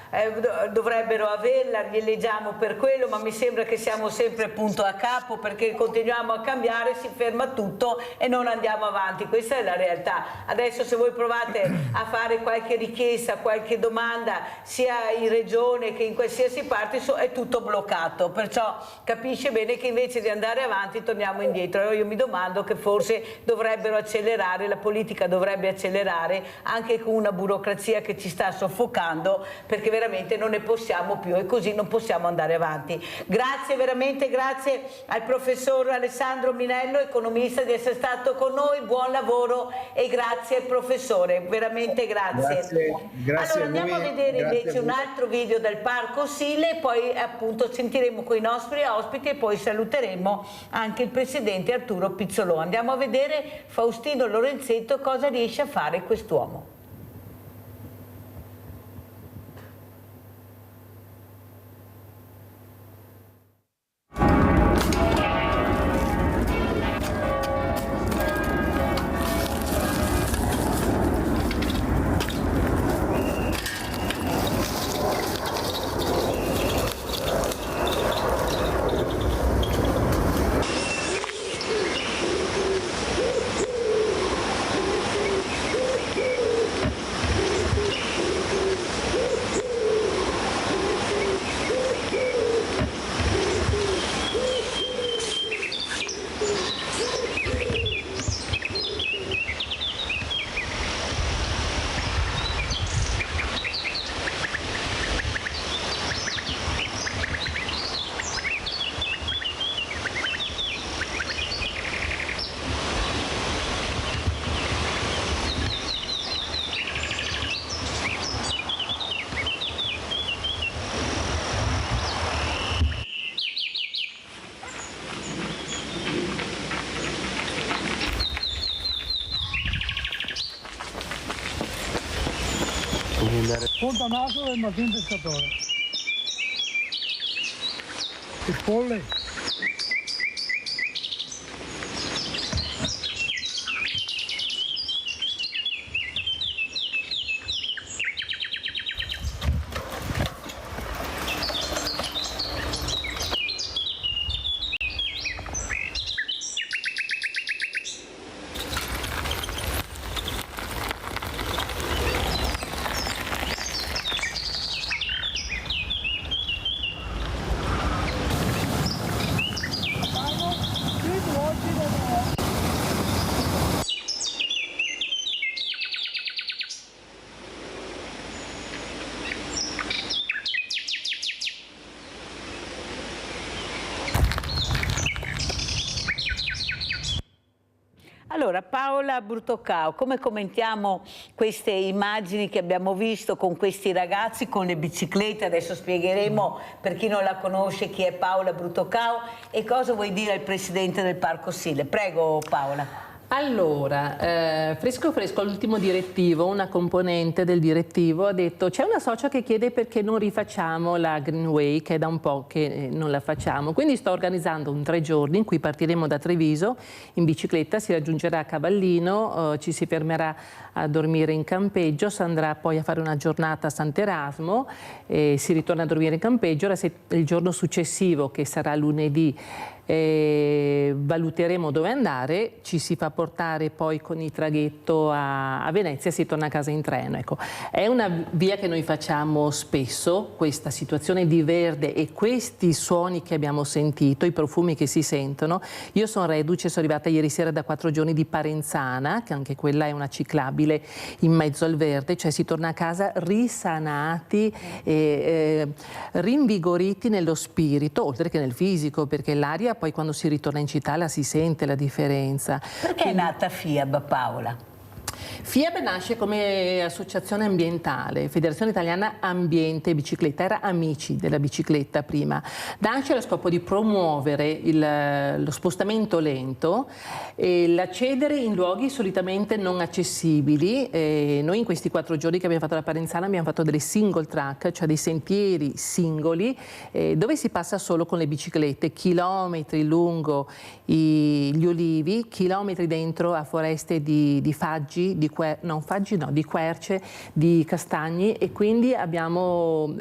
dovrebbero averla, li eleggiamo per quello, ma mi sembra che siamo sempre punto a capo, perché continuiamo a cambiare, si ferma tutto e non andiamo avanti. Questa è la realtà. Adesso se voi provate a fare qualche richiesta, qualche domanda sia in regione che in qualsiasi parte, è tutto bloccato, perciò capisce bene che invece di andare avanti torniamo indietro. Io mi domando che forse dovrebbero accelerare, la politica dovrebbe accelerare anche con una burocrazia che ci sta soffocando, perché veramente non ne possiamo più e così non possiamo andare avanti. Grazie veramente, grazie al professor Alessandro Minello, economista, di essere stato con noi, buon lavoro e grazie professore, veramente grazie. Allora andiamo a vedere invece un altro video del Parco Sile e poi appunto sentiremo con i nostri ospiti e poi saluteremo anche il presidente Arturo Pizzolò. Andiamo a vedere Faustino Lorenzetto cosa riesce a fare quest'uomo. Fontanaso del Martin Pescatore. Cipolle. Allora, Paola Bruttocao, come commentiamo queste immagini che abbiamo visto con questi ragazzi con le biciclette? Adesso spiegheremo per chi non la conosce chi è Paola Bruttocao e cosa vuoi dire al presidente del Parco Sile. Prego Paola. Allora, fresco l'ultimo direttivo, una componente del direttivo ha detto c'è una socia che chiede perché non rifacciamo la Greenway, che è da un po' che non la facciamo, quindi sto organizzando un 3 giorni in cui partiremo da Treviso in bicicletta, si raggiungerà a Cavallino, ci si fermerà a dormire in campeggio, si andrà poi a fare una giornata a Sant'Erasmo, si ritorna a dormire in campeggio, il giorno successivo che sarà lunedì valuteremo dove andare, ci si fa portare poi con il traghetto a Venezia e si torna a casa in treno. Ecco, è una via che noi facciamo spesso, questa situazione di verde e questi suoni che abbiamo sentito, i profumi che si sentono. Io sono reduce, sono arrivata ieri sera da 4 giorni di Parenzana, che anche quella è una ciclabile in mezzo al verde, cioè si torna a casa risanati e rinvigoriti nello spirito, oltre che nel fisico, perché l'aria poi quando si ritorna in città la si sente la differenza. Perché è nata FIAB, Paola? FIAB nasce come associazione ambientale, Federazione Italiana Ambiente e Bicicletta, era Amici della bicicletta prima. Nasce allo scopo di promuovere lo spostamento lento e l'accedere in luoghi solitamente non accessibili. Noi in questi 4 giorni che abbiamo fatto la Parenzana abbiamo fatto delle single track, cioè dei sentieri singoli dove si passa solo con le biciclette, chilometri lungo gli olivi, chilometri dentro a foreste di faggi, di querce, di castagni, e quindi abbiamo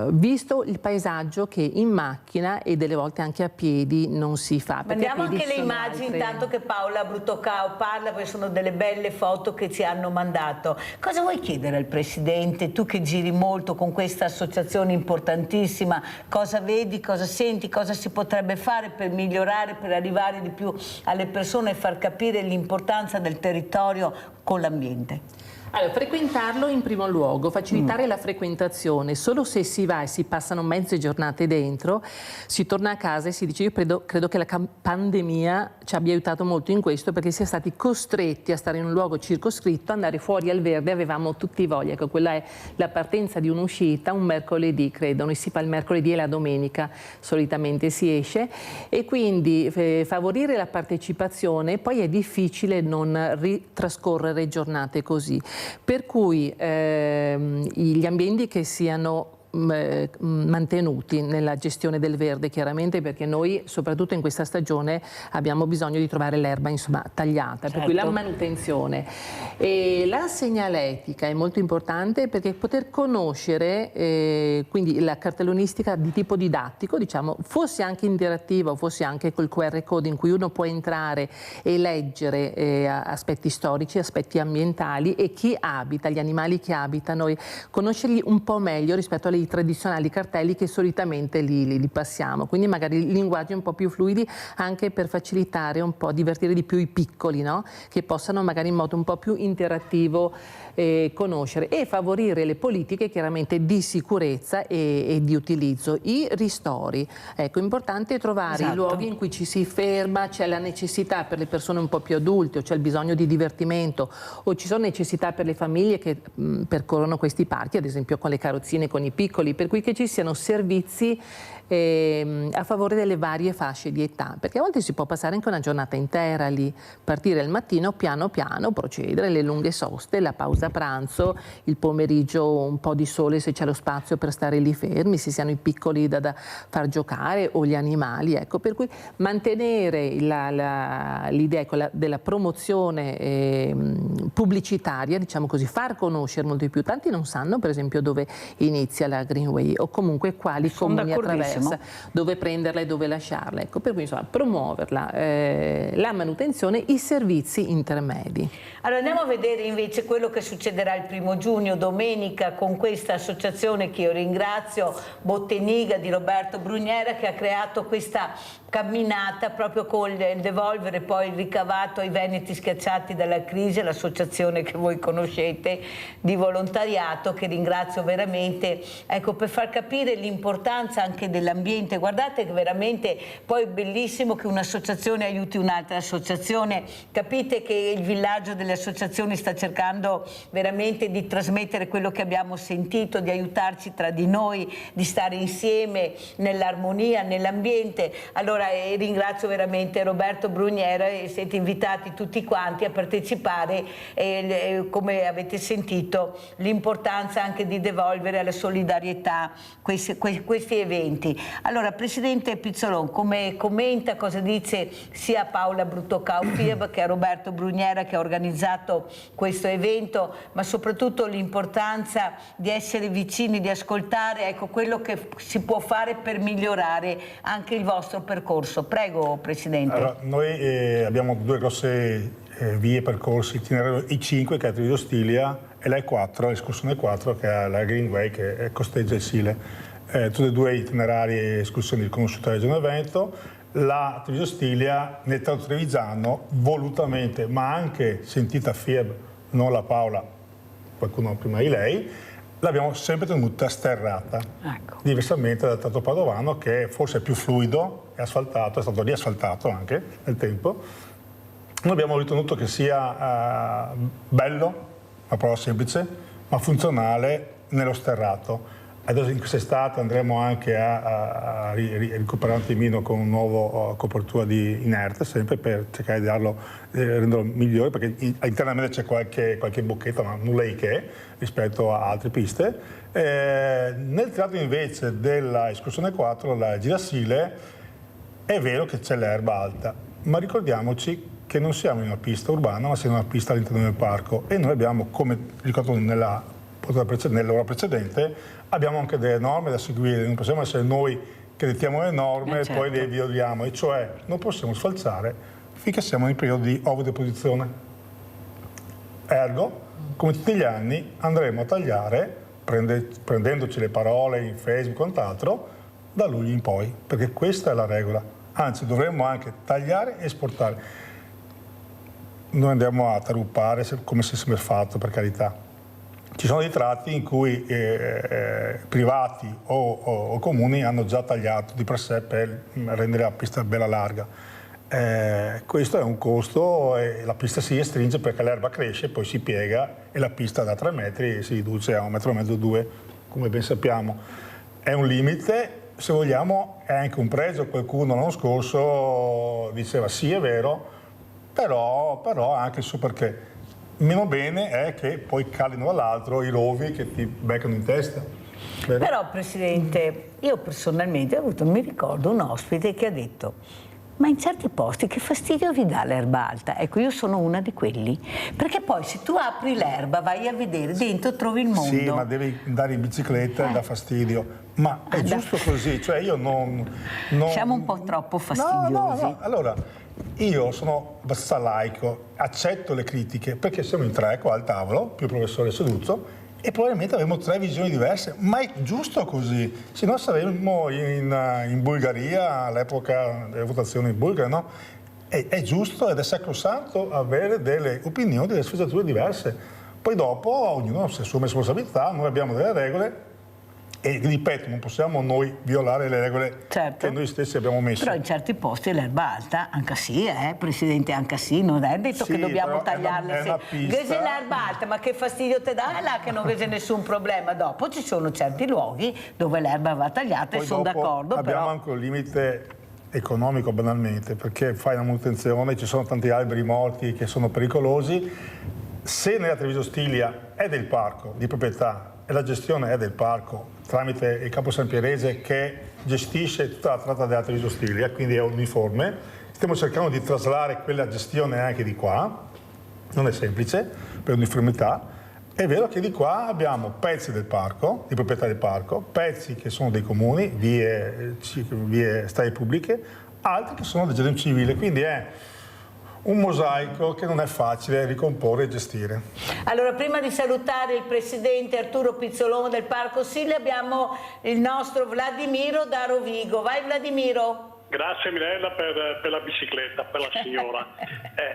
visto il paesaggio che in macchina e delle volte anche a piedi non si fa. Mandiamo anche le immagini intanto che Paola Bruttocao parla, perché sono delle belle foto che ci hanno mandato. Cosa vuoi chiedere al Presidente? Tu che giri molto con questa associazione importantissima, cosa vedi, cosa senti, cosa si potrebbe fare per migliorare, per arrivare di più alle persone e far capire l'importanza del territorio con l'ambiente? Allora, frequentarlo in primo luogo, facilitare la frequentazione. Solo se si va e si passano mezze giornate dentro, si torna a casa e si dice, io credo che la pandemia ci abbia aiutato molto in questo, perché si è stati costretti a stare in un luogo circoscritto, andare fuori al verde, avevamo tutti voglia. Ecco, quella è la partenza di un'uscita, un mercoledì credo, noi si fa il mercoledì e la domenica solitamente si esce, e quindi favorire la partecipazione. Poi è difficile non trascorrere giornate così. Per cui gli ambienti che siano mantenuti nella gestione del verde, chiaramente, perché noi soprattutto in questa stagione abbiamo bisogno di trovare l'erba tagliata, per cui la manutenzione e la segnaletica è molto importante, perché poter conoscere quindi la cartellonistica di tipo didattico, diciamo, fosse anche interattiva, fosse anche col QR code in cui uno può entrare e leggere aspetti storici, aspetti ambientali e chi abita, gli animali che abitano, e conoscerli un po' meglio rispetto alle tradizionali cartelli che solitamente li passiamo, quindi magari linguaggi un po' più fluidi, anche per facilitare un po', divertire di più i piccoli, no? Che possano magari in modo un po' più interattivo conoscere, e favorire le politiche chiaramente di sicurezza e di utilizzo. I ristori, ecco, è importante trovare i luoghi in cui ci si ferma, c'è la necessità per le persone un po' più adulte, o c'è il bisogno di divertimento, o ci sono necessità per le famiglie che percorrono questi parchi, ad esempio con le carrozzine, con i piccoli, per cui che ci siano servizi a favore delle varie fasce di età, perché a volte si può passare anche una giornata intera lì, partire al mattino, piano piano procedere, le lunghe soste, la pausa pranzo, il pomeriggio un po' di sole se c'è lo spazio per stare lì fermi, se siano i piccoli da far giocare o gli animali, ecco, per cui mantenere l'idea della promozione pubblicitaria, diciamo così, far conoscere molto di più. Tanti non sanno per esempio dove inizia la Greenway o comunque quali comuni attraversa, dove prenderla e dove lasciarla, ecco, per cui insomma promuoverla, la manutenzione, i servizi intermedi. Allora andiamo a vedere invece quello che succederà il 1° giugno, domenica, con questa associazione che io ringrazio, Botteniga di Roberto Brugnera, che ha creato questa camminata proprio con il devolvere poi il ricavato ai veneti schiacciati dalla crisi, l'associazione che voi conoscete di volontariato, che ringrazio veramente, ecco, per far capire l'importanza anche dell'ambiente. Guardate che veramente poi è bellissimo che un'associazione aiuti un'altra associazione, capite che il villaggio delle associazioni sta cercando veramente di trasmettere quello che abbiamo sentito, di aiutarci tra di noi, di stare insieme nell'armonia, nell'ambiente. Allora ringrazio veramente Roberto Bruniera e siete invitati tutti quanti a partecipare come avete sentito l'importanza anche di devolvere alla solidarietà questi eventi. Allora Presidente Pizzolon, come commenta, cosa dice sia Paola Bruttocau-Fieb che a Roberto Bruniera che ha organizzato questo evento, ma soprattutto l'importanza di essere vicini, di ascoltare, ecco, quello che si può fare per migliorare anche il vostro percorso. Prego Presidente. Allora, noi abbiamo due grosse vie, percorsi, i 5 che è Treviso Stilia e la E4, l'escursione 4 che è la Greenway che costeggia il Sile. Tutte e due itinerari e escursioni riconosciute dalla Regione Veneto. La Treviso Stilia nel tratto trevigiano volutamente, ma anche sentita Fieb, non la Paola, qualcuno prima di lei, l'abbiamo sempre tenuta sterrata, ecco. Diversamente dal tratto padovano che forse è più fluido, è asfaltato, è stato riasfaltato anche nel tempo. Noi abbiamo ritenuto che sia bello, una prova semplice, ma funzionale nello sterrato. Adesso in quest'estate andremo anche a recuperare un attimino con un nuovo copertura di inerte, sempre per cercare di renderlo migliore, perché internamente c'è qualche bocchetto, ma nulla di che rispetto a altre piste. Nel tratto invece della escursione 4, la Girasile, è vero che c'è l'erba alta, ma ricordiamoci che non siamo in una pista urbana, ma siamo in una pista all'interno del parco e noi abbiamo, come ricordo nell'ora precedente, abbiamo anche delle norme da seguire, non possiamo essere noi che dettiamo le norme e poi le violiamo, e cioè non possiamo sfalciare finché siamo in periodo di ovodeposizione. Ergo, come tutti gli anni, andremo a tagliare, prendendoci le parole in Facebook e quant'altro, da luglio in poi, perché questa è la regola. Anzi, dovremmo anche tagliare e esportare. Noi andiamo a taruppare come si è sempre fatto, per carità. Ci sono dei tratti in cui privati o comuni hanno già tagliato di per sé per rendere la pista bella larga. Questo è un costo e la pista si restringe perché l'erba cresce, poi si piega e la pista da 3 metri si riduce a 1,5 metri, 2, come ben sappiamo. È un limite, se vogliamo è anche un pregio. Qualcuno l'anno scorso diceva sì, è vero, però anche il suo perché. Meno bene è che poi calino dall'altro i rovi che ti beccano in testa. Vero? Però Presidente, io personalmente mi ricordo un ospite che ha detto: ma in certi posti che fastidio vi dà l'erba alta? Ecco, io sono una di quelli, perché poi se tu apri l'erba vai a vedere, dentro trovi il mondo. Sì, ma devi andare in bicicletta e dà fastidio, ma è giusto così, cioè io non... Siamo un po' troppo fastidiosi. No. Allora, io sono abbastanza laico, accetto le critiche, perché siamo in 3 qua al tavolo, più il professore Seduzzo, e probabilmente avremo 3 visioni diverse, ma è giusto così, se no saremmo in Bulgaria all'epoca delle votazioni in Bulgaria, no? È giusto ed è sacrosanto avere delle opinioni, delle sfaccettature diverse. Poi dopo ognuno si assume responsabilità, noi abbiamo delle regole e ripeto, non possiamo noi violare le regole che noi stessi abbiamo messo. Però in certi posti l'erba alta, anche sì, Presidente, anche sì, non è detto che dobbiamo tagliarle. È l'erba alta, ma che fastidio te dà? È là che non vede nessun problema. Dopo ci sono certi luoghi dove l'erba va tagliata. Poi e sono d'accordo. Abbiamo anche un limite economico, banalmente, perché fai la manutenzione, ci sono tanti alberi morti che sono pericolosi. Se nella Treviso Stilia è del parco di proprietà e la gestione è del parco tramite il Campo San Pierese che gestisce tutta la tratta della Treviso Stilia, quindi è uniforme, stiamo cercando di traslare quella gestione anche di qua, non è semplice per uniformità. È vero che di qua abbiamo pezzi del parco, di proprietà del parco, pezzi che sono dei comuni, vie strade pubbliche, altri che sono del genere civile, quindi è un mosaico che non è facile ricomporre e gestire. Allora, prima di salutare il Presidente Arturo Pizzolon del Parco Sile, abbiamo il nostro Vladimiro da Rovigo. Vai Vladimiro. Grazie Mirella per la bicicletta, per la signora.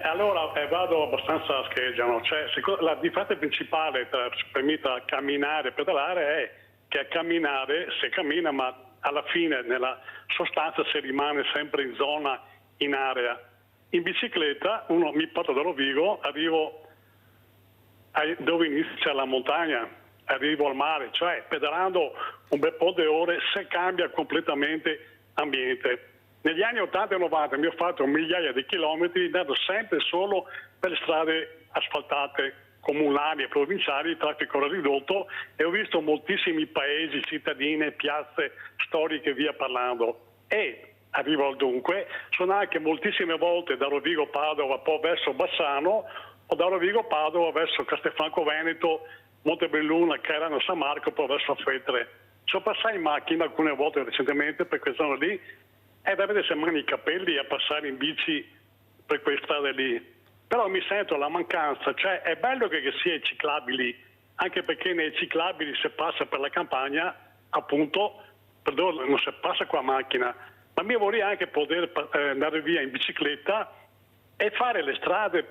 Allora vado abbastanza a scheggia, no? Cioè, la differenza principale tra camminare e pedalare è che a camminare, se cammina, ma alla fine nella sostanza si rimane sempre in zona, in area. In bicicletta uno mi porta da Rovigo, arrivo dove inizia la montagna, arrivo al mare, cioè pedalando un bel po' di ore se cambia completamente ambiente. Negli anni 80 e 90 mi ho fatto migliaia di chilometri andando sempre solo per strade asfaltate comunali e provinciali, traffico era ridotto, e ho visto moltissimi paesi, cittadine, piazze storiche, via parlando. E arrivo al dunque, sono anche moltissime volte da Rovigo Padova poi verso Bassano, o da Rovigo Padova verso Castelfranco Veneto, Montebelluna, Cairano, San Marco, poi verso Feltre. Sono passato in macchina alcune volte recentemente per quelle zone lì, e da vedere se mani i capelli a passare in bici per quelle strade lì. Però mi sento la mancanza, cioè è bello che sia i ciclabili, anche perché nei ciclabili se passa per la campagna, appunto, non si passa con la macchina, ma mi vorrei anche poter andare via in bicicletta e fare le strade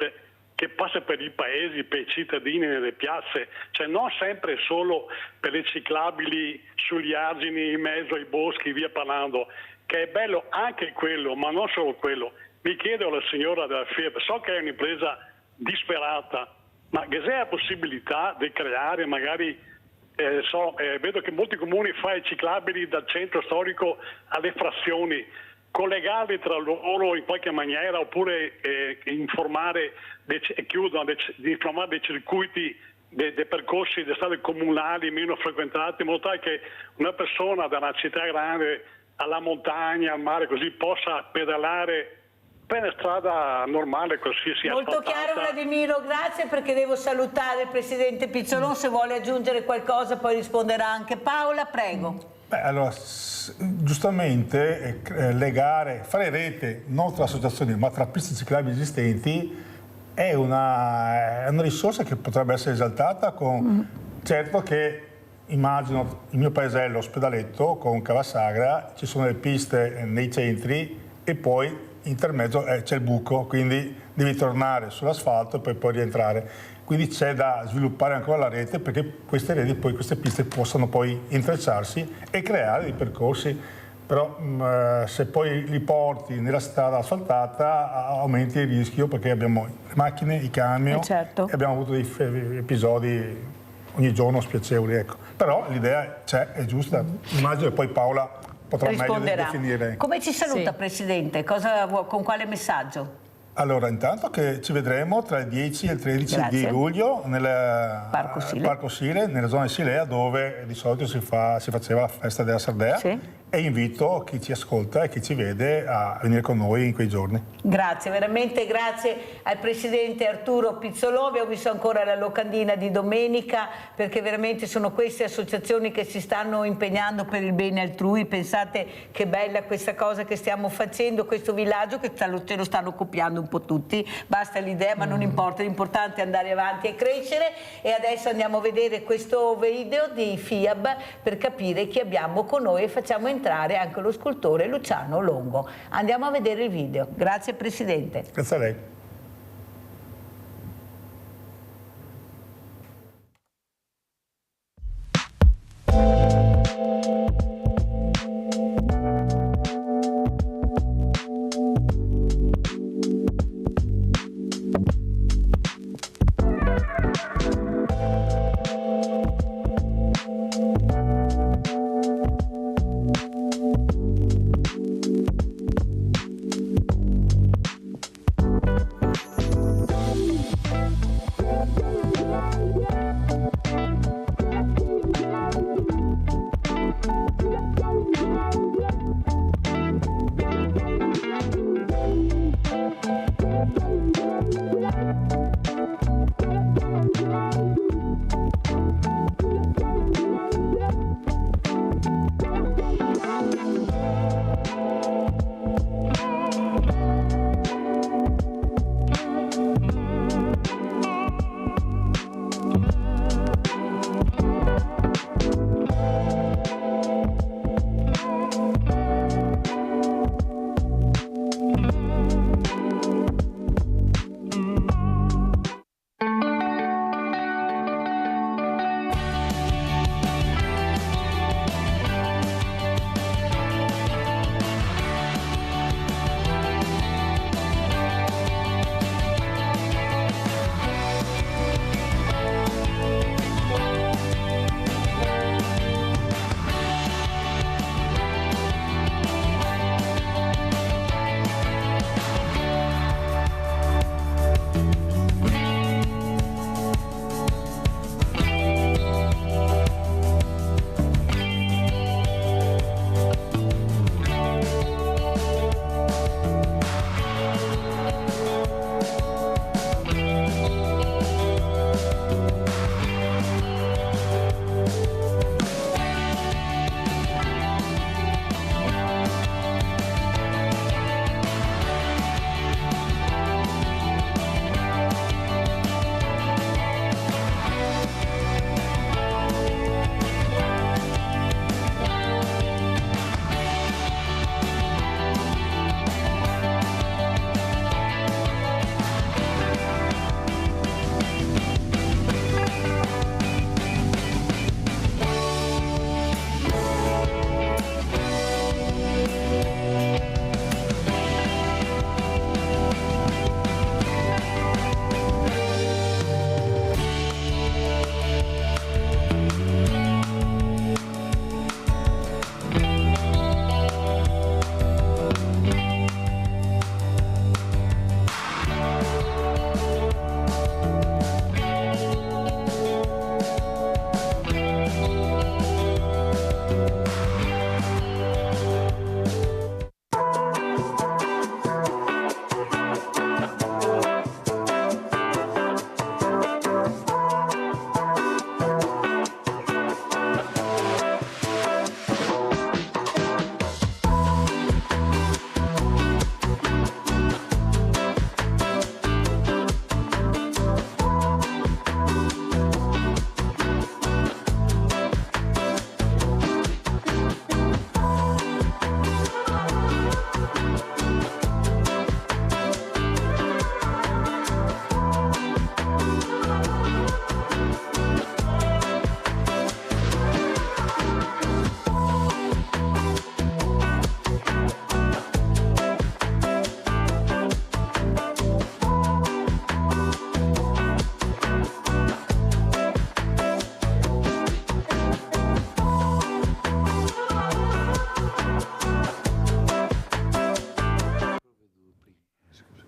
che passa per i paesi, per i cittadini nelle piazze, cioè non sempre solo per le ciclabili sugli argini, in mezzo ai boschi, via parlando, che è bello anche quello, ma non solo quello. Mi chiedo alla signora della FIAB, so che è un'impresa disperata, ma che c'è la possibilità di creare magari, vedo che molti comuni fanno i ciclabili dal centro storico alle frazioni, collegarli tra loro in qualche maniera, oppure informare dei circuiti, dei percorsi, delle strade comunali meno frequentate, in modo tale che una persona da una città grande alla montagna, al mare, così possa pedalare per una strada normale, qualsiasi molto asfaltata. chiaro Vladimiro, grazie, perché devo salutare il Presidente Pizzolon, se vuole aggiungere qualcosa poi risponderà anche Paola, prego. Beh, allora, giustamente fare rete non tra associazioni ma tra piste ciclabili esistenti è una risorsa che potrebbe essere esaltata certo che immagino il mio paesello Ospedaletto con Cavasagra, ci sono le piste nei centri e poi intermezzo c'è il buco, quindi devi tornare sull'asfalto e poi rientrare. Quindi c'è da sviluppare ancora la rete perché queste piste possano poi intrecciarsi e creare dei percorsi, però se poi li porti nella strada asfaltata aumenti il rischio perché abbiamo le macchine, i camion, certo. E abbiamo avuto dei episodi ogni giorno spiacevoli, ecco. Però l'idea è giusta, immagino che poi Paola potrà meglio definire. Come ci saluta, sì, Presidente? Con quale messaggio? Allora, intanto che ci vedremo tra il 10 e il 13 di luglio nel Parco Sile, nella zona di Silea, dove di solito si faceva la festa della Sardea. Sì. E invito chi ci ascolta e chi ci vede a venire con noi in quei giorni. Grazie, veramente grazie al Presidente Arturo Pizzolon. Abbiamo visto ancora la locandina di domenica, perché veramente sono queste associazioni che si stanno impegnando per il bene altrui. Pensate che bella questa cosa che stiamo facendo, questo villaggio che ce lo stanno copiando un po' tutti, basta l'idea, ma non importa, l'importante è andare avanti e crescere. E adesso andiamo a vedere questo video di FIAB per capire chi abbiamo con noi e facciamo entrare anche lo scultore Luciano Longo. Andiamo a vedere il video. Grazie Presidente. Grazie a lei.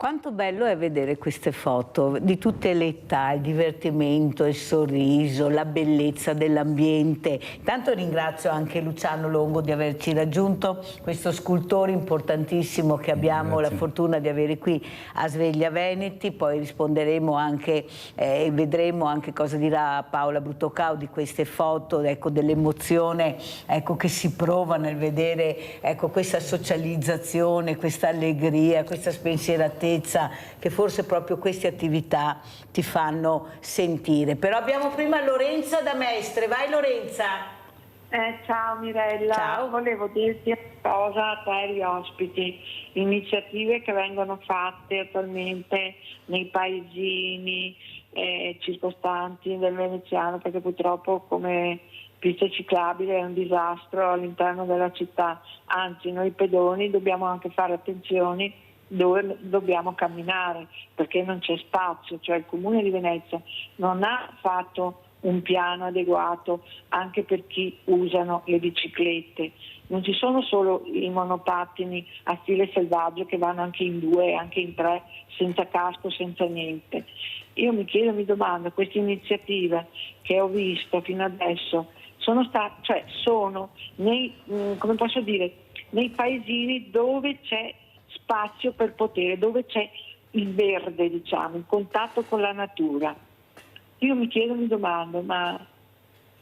Quanto bello è vedere queste foto di tutte le età, il divertimento, il sorriso, la bellezza dell'ambiente. Intanto ringrazio anche Luciano Longo di averci raggiunto, questo scultore importantissimo che abbiamo la fortuna di avere qui a Sveglia Veneti. Poi risponderemo anche e vedremo anche cosa dirà Paola Bruttocao di queste foto, ecco, dell'emozione, ecco, che si prova nel vedere, ecco, questa socializzazione, questa allegria, questa spensieratezza che forse proprio queste attività ti fanno sentire. Però abbiamo prima Lorenza da Mestre. Vai Lorenza! Ciao Mirella, ciao. Volevo dirti una cosa a te e agli ospiti, iniziative che vengono fatte attualmente nei paesini circostanti del Veneziano, perché purtroppo come pista ciclabile è un disastro all'interno della città, anzi noi pedoni dobbiamo anche fare attenzione dove dobbiamo camminare perché non c'è spazio, cioè il Comune di Venezia non ha fatto un piano adeguato anche per chi usano le biciclette. Non ci sono solo i monopattini a stile selvaggio che vanno anche in 2, anche in 3, senza casco, senza niente. Io mi chiedo, mi domando, queste iniziative che ho visto fino adesso sono nei, come posso dire, nei paesini dove c'è spazio per potere, dove c'è il verde, diciamo, il contatto con la natura. Io mi chiedo, mi domando, ma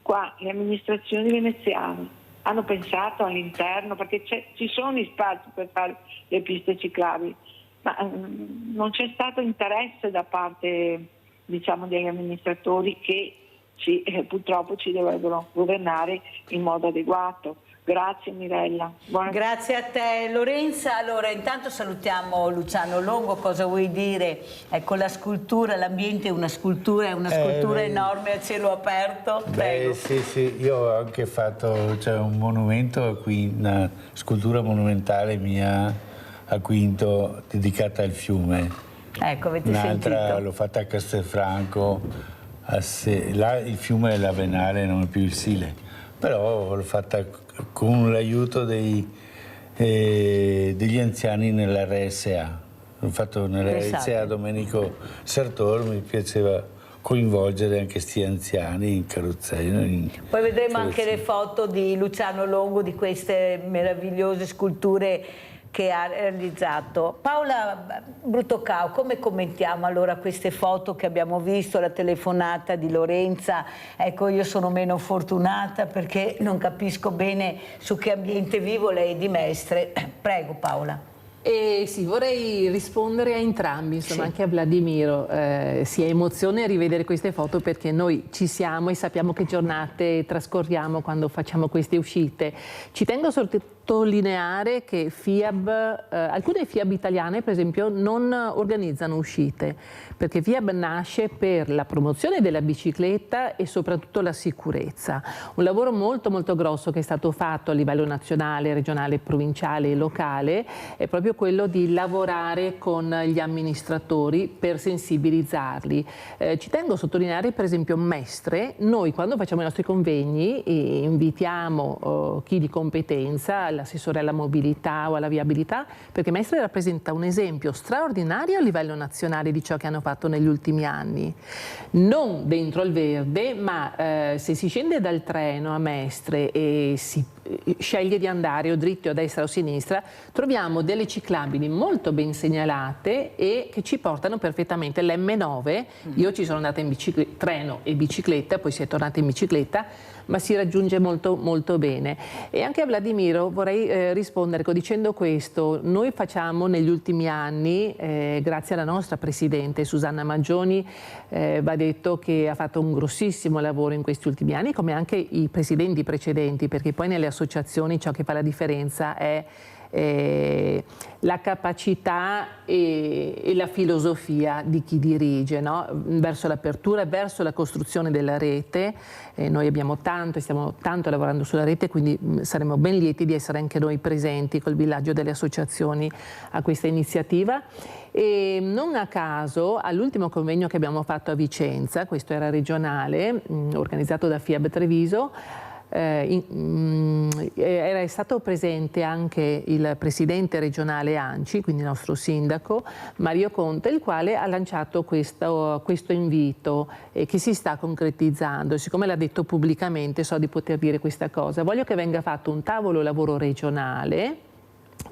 qua le amministrazioni veneziane hanno pensato all'interno, perché ci sono gli spazi per fare le piste ciclabili, ma non c'è stato interesse da parte, diciamo, degli amministratori che purtroppo ci dovrebbero governare in modo adeguato. Grazie Mirella. Grazie a te Lorenza. Allora intanto salutiamo Luciano Longo, cosa vuoi dire? Ecco, la scultura, l'ambiente è una scultura enorme a cielo aperto. Prego. Sì, io ho anche fatto un monumento qui, una scultura monumentale mia a Quinto dedicata al fiume. Ecco, avete Un'altra sentito? l'ho fatta a Castelfranco, là il fiume è l'Avenale, non è più il Sile, però l'ho fatta con l'aiuto degli anziani nell'RSA. L'ho fatto nell'RSA Domenico Sartor, mi piaceva coinvolgere anche questi anziani in carrozzeria. Poi vedremo anche le foto di Luciano Longo di queste meravigliose sculture che ha realizzato. Paola Bruttocao, come commentiamo allora queste foto che abbiamo visto, la telefonata di Lorenza? Ecco, io sono meno fortunata perché non capisco bene su che ambiente vivo, lei di Mestre. Prego Paola. Sì, vorrei rispondere a entrambi, insomma, anche a Vladimiro. Si ha emozione a rivedere queste foto perché noi ci siamo e sappiamo che giornate trascorriamo quando facciamo queste uscite. Ci tengo a sottolineare che alcune FIAB italiane per esempio non organizzano uscite, perché FIAB nasce per la promozione della bicicletta e soprattutto la sicurezza. Un lavoro molto molto grosso che è stato fatto a livello nazionale, regionale, provinciale e locale è proprio quello di lavorare con gli amministratori per sensibilizzarli. Ci tengo a sottolineare per esempio Mestre, noi quando facciamo i nostri convegni invitiamo chi di competenza, l'assessore alla mobilità o alla viabilità, perché Mestre rappresenta un esempio straordinario a livello nazionale di ciò che hanno fatto negli ultimi anni. Non dentro al verde, ma se si scende dal treno a Mestre e si sceglie di andare o dritti o a destra o a sinistra, troviamo delle ciclabili molto ben segnalate e che ci portano perfettamente. L'M9, io ci sono andata in treno e bicicletta, poi si è tornata in bicicletta, ma si raggiunge molto molto bene. E anche a Vladimiro vorrei rispondere dicendo questo: noi facciamo negli ultimi anni, grazie alla nostra Presidente Susanna Maggioni, va detto che ha fatto un grossissimo lavoro in questi ultimi anni, come anche i presidenti precedenti, perché poi nelle associazioni ciò che fa la differenza è la capacità e la filosofia di chi dirige, no? Verso l'apertura, verso la costruzione della rete. Noi abbiamo tanto e stiamo tanto lavorando sulla rete, quindi saremo ben lieti di essere anche noi presenti col villaggio delle associazioni a questa iniziativa. E non a caso all'ultimo convegno che abbiamo fatto a Vicenza, questo era regionale, organizzato da FIAB Treviso, era stato presente anche il presidente regionale ANCI, quindi il nostro sindaco Mario Conte, il quale ha lanciato questo invito che si sta concretizzando. Siccome l'ha detto pubblicamente, so di poter dire questa cosa. Voglio che venga fatto un tavolo lavoro regionale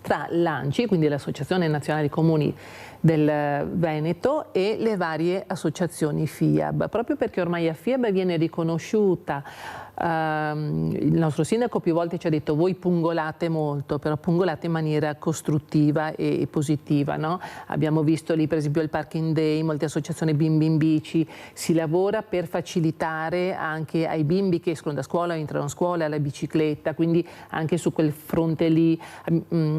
tra l'ANCI, quindi l'Associazione Nazionale Comuni del Veneto, e le varie associazioni FIAB, proprio perché ormai a FIAB viene riconosciuta. Il nostro sindaco più volte ci ha detto: voi pungolate molto, però pungolate in maniera costruttiva e positiva, no? Abbiamo visto lì per esempio il Parking Day, molte associazioni bimbi in bici, si lavora per facilitare anche ai bimbi che escono da scuola, entrano a scuola, la bicicletta, quindi anche su quel fronte lì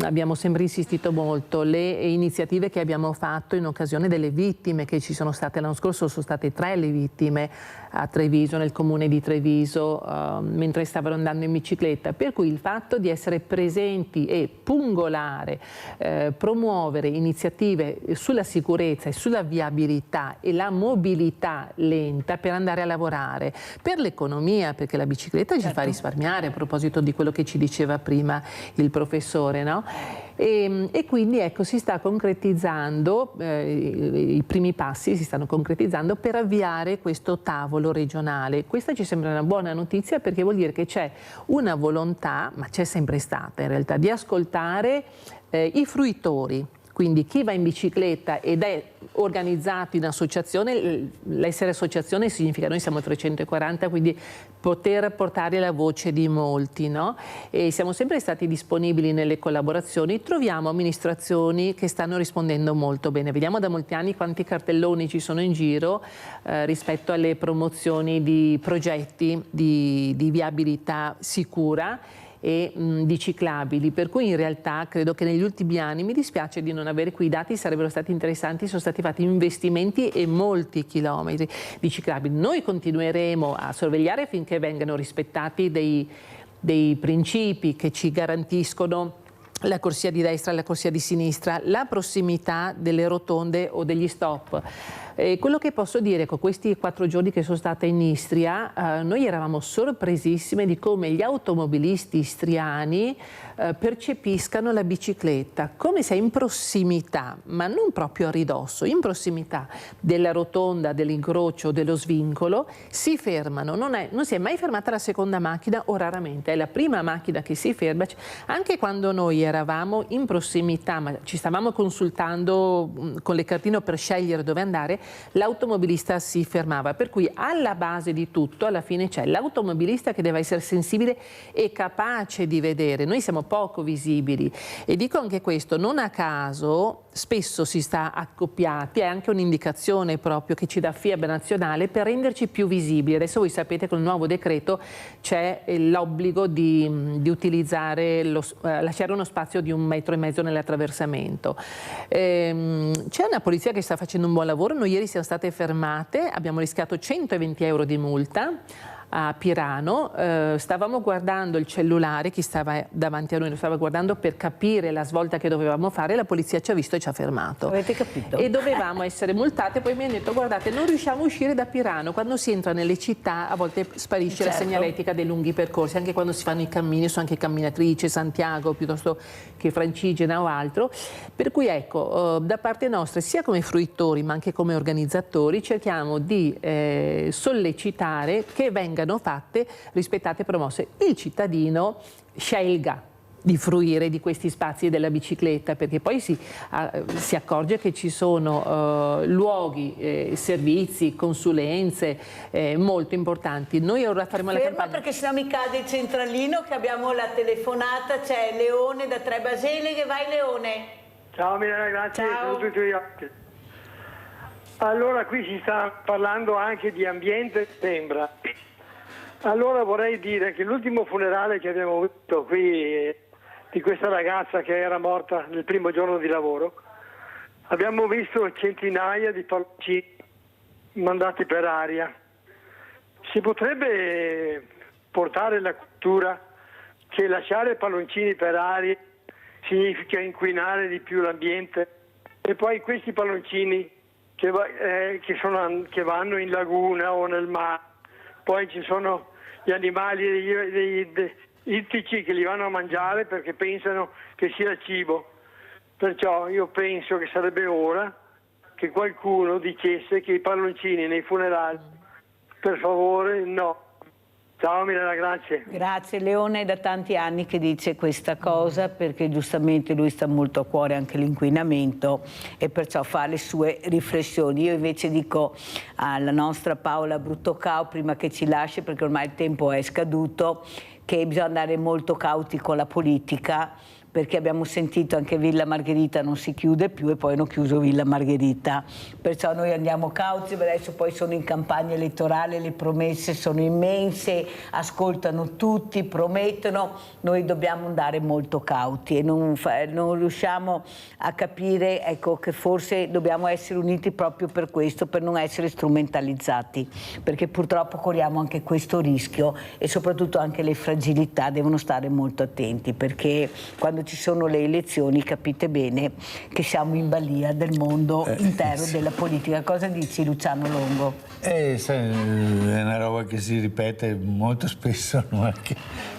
abbiamo sempre insistito molto. Le iniziative che abbiamo fatto in occasione delle vittime che ci sono state l'anno scorso, sono state 3 le vittime a Treviso, nel comune di Treviso, mentre stavano andando in bicicletta, per cui il fatto di essere presenti e pungolare, promuovere iniziative sulla sicurezza e sulla viabilità e la mobilità lenta per andare a lavorare, per l'economia, perché la bicicletta ci fa risparmiare, a proposito di quello che ci diceva prima il professore, no? E quindi ecco, si sta concretizzando, i primi passi si stanno concretizzando per avviare questo tavolo regionale. Questa ci sembra una buona notizia, perché vuol dire che c'è una volontà, ma c'è sempre stata in realtà, di ascoltare i fruitori. Quindi chi va in bicicletta ed è organizzato in associazione, l'essere associazione significa, noi siamo 340, quindi poter portare la voce di molti, no? E siamo sempre stati disponibili nelle collaborazioni, troviamo amministrazioni che stanno rispondendo molto bene. Vediamo da molti anni quanti cartelloni ci sono in giro rispetto alle promozioni di progetti di viabilità sicura e di ciclabili, per cui in realtà credo che negli ultimi anni, mi dispiace di non avere qui i dati, sarebbero stati interessanti, sono stati fatti investimenti e molti chilometri di ciclabili. Noi continueremo a sorvegliare finché vengano rispettati dei principi che ci garantiscono la corsia di destra, la corsia di sinistra, la prossimità delle rotonde o degli stop. Quello che posso dire, con questi 4 giorni che sono stata in Istria, noi eravamo sorpresissime di come gli automobilisti istriani percepiscano la bicicletta, come se in prossimità, ma non proprio a ridosso, in prossimità della rotonda, dell'incrocio, dello svincolo, si fermano. Non si è mai fermata la seconda macchina, o raramente, è la prima macchina che si ferma. Anche quando noi eravamo in prossimità, ma ci stavamo consultando con le cartine per scegliere dove andare, l'automobilista si fermava, per cui alla base di tutto alla fine c'è l'automobilista che deve essere sensibile e capace di vedere. Noi siamo poco visibili e dico anche questo, non a caso spesso si sta accoppiati, è anche un'indicazione proprio che ci dà FIAB nazionale per renderci più visibili. Adesso voi sapete che con il nuovo decreto c'è l'obbligo di utilizzare, lasciare uno spazio di 1,5 metri nell'attraversamento. C'è una polizia che sta facendo un buon lavoro, noi ieri siamo state fermate, abbiamo rischiato 120 euro di multa a Pirano, stavamo guardando il cellulare, chi stava davanti a noi lo stava guardando per capire la svolta che dovevamo fare, la polizia ci ha visto e ci ha fermato. Avete capito? E dovevamo essere multate, poi mi hanno detto: guardate, non riusciamo a uscire da Pirano, quando si entra nelle città a volte sparisce la segnaletica dei lunghi percorsi, anche quando si fanno i cammini, sono anche camminatrice, Santiago piuttosto che Francigena o altro, per cui ecco, da parte nostra, sia come fruitori ma anche come organizzatori, cerchiamo di sollecitare che vengano fatte, rispettate e promosse. Il cittadino scelga di fruire di questi spazi della bicicletta, perché poi si accorge che ci sono luoghi, servizi, consulenze molto importanti. Noi ora faremo la campagna. Perché sennò mi cade il centralino, che abbiamo la telefonata, c'è Leone da Trebasele, che vai Leone. Ciao Milena, grazie. Ciao. Saluto i tuoi occhi. Allora, qui si sta parlando anche di ambiente, sembra. Allora vorrei dire che l'ultimo funerale che abbiamo visto qui di questa ragazza che era morta nel primo giorno di lavoro, abbiamo visto centinaia di palloncini mandati per aria. Si potrebbe portare la cultura che lasciare palloncini per aria significa inquinare di più l'ambiente, e poi questi palloncini che vanno in laguna o nel mare, poi ci sono gli animali ittici che li vanno a mangiare perché pensano che sia cibo. Perciò io penso che sarebbe ora che qualcuno dicesse che i palloncini nei funerali, per favore, no. Ciao Mirella, grazie. Grazie, Leone è da tanti anni che dice questa cosa perché giustamente lui sta molto a cuore anche l'inquinamento e perciò fa le sue riflessioni. Io invece dico alla nostra Paola Bruttocao, prima che ci lasci perché ormai il tempo è scaduto, che bisogna andare molto cauti con la politica, perché abbiamo sentito anche Villa Margherita non si chiude più e poi hanno chiuso Villa Margherita, perciò noi andiamo cauti, adesso poi sono in campagna elettorale, le promesse sono immense, ascoltano tutti, promettono, noi dobbiamo andare molto cauti e non riusciamo a capire, ecco, che forse dobbiamo essere uniti proprio per questo, per non essere strumentalizzati, perché purtroppo corriamo anche questo rischio e soprattutto anche le fragilità devono stare molto attenti, perché quando ci sono le elezioni capite bene che siamo in balia del mondo intero della politica. Cosa dici, Luciano Longo? È una roba che si ripete molto spesso, no?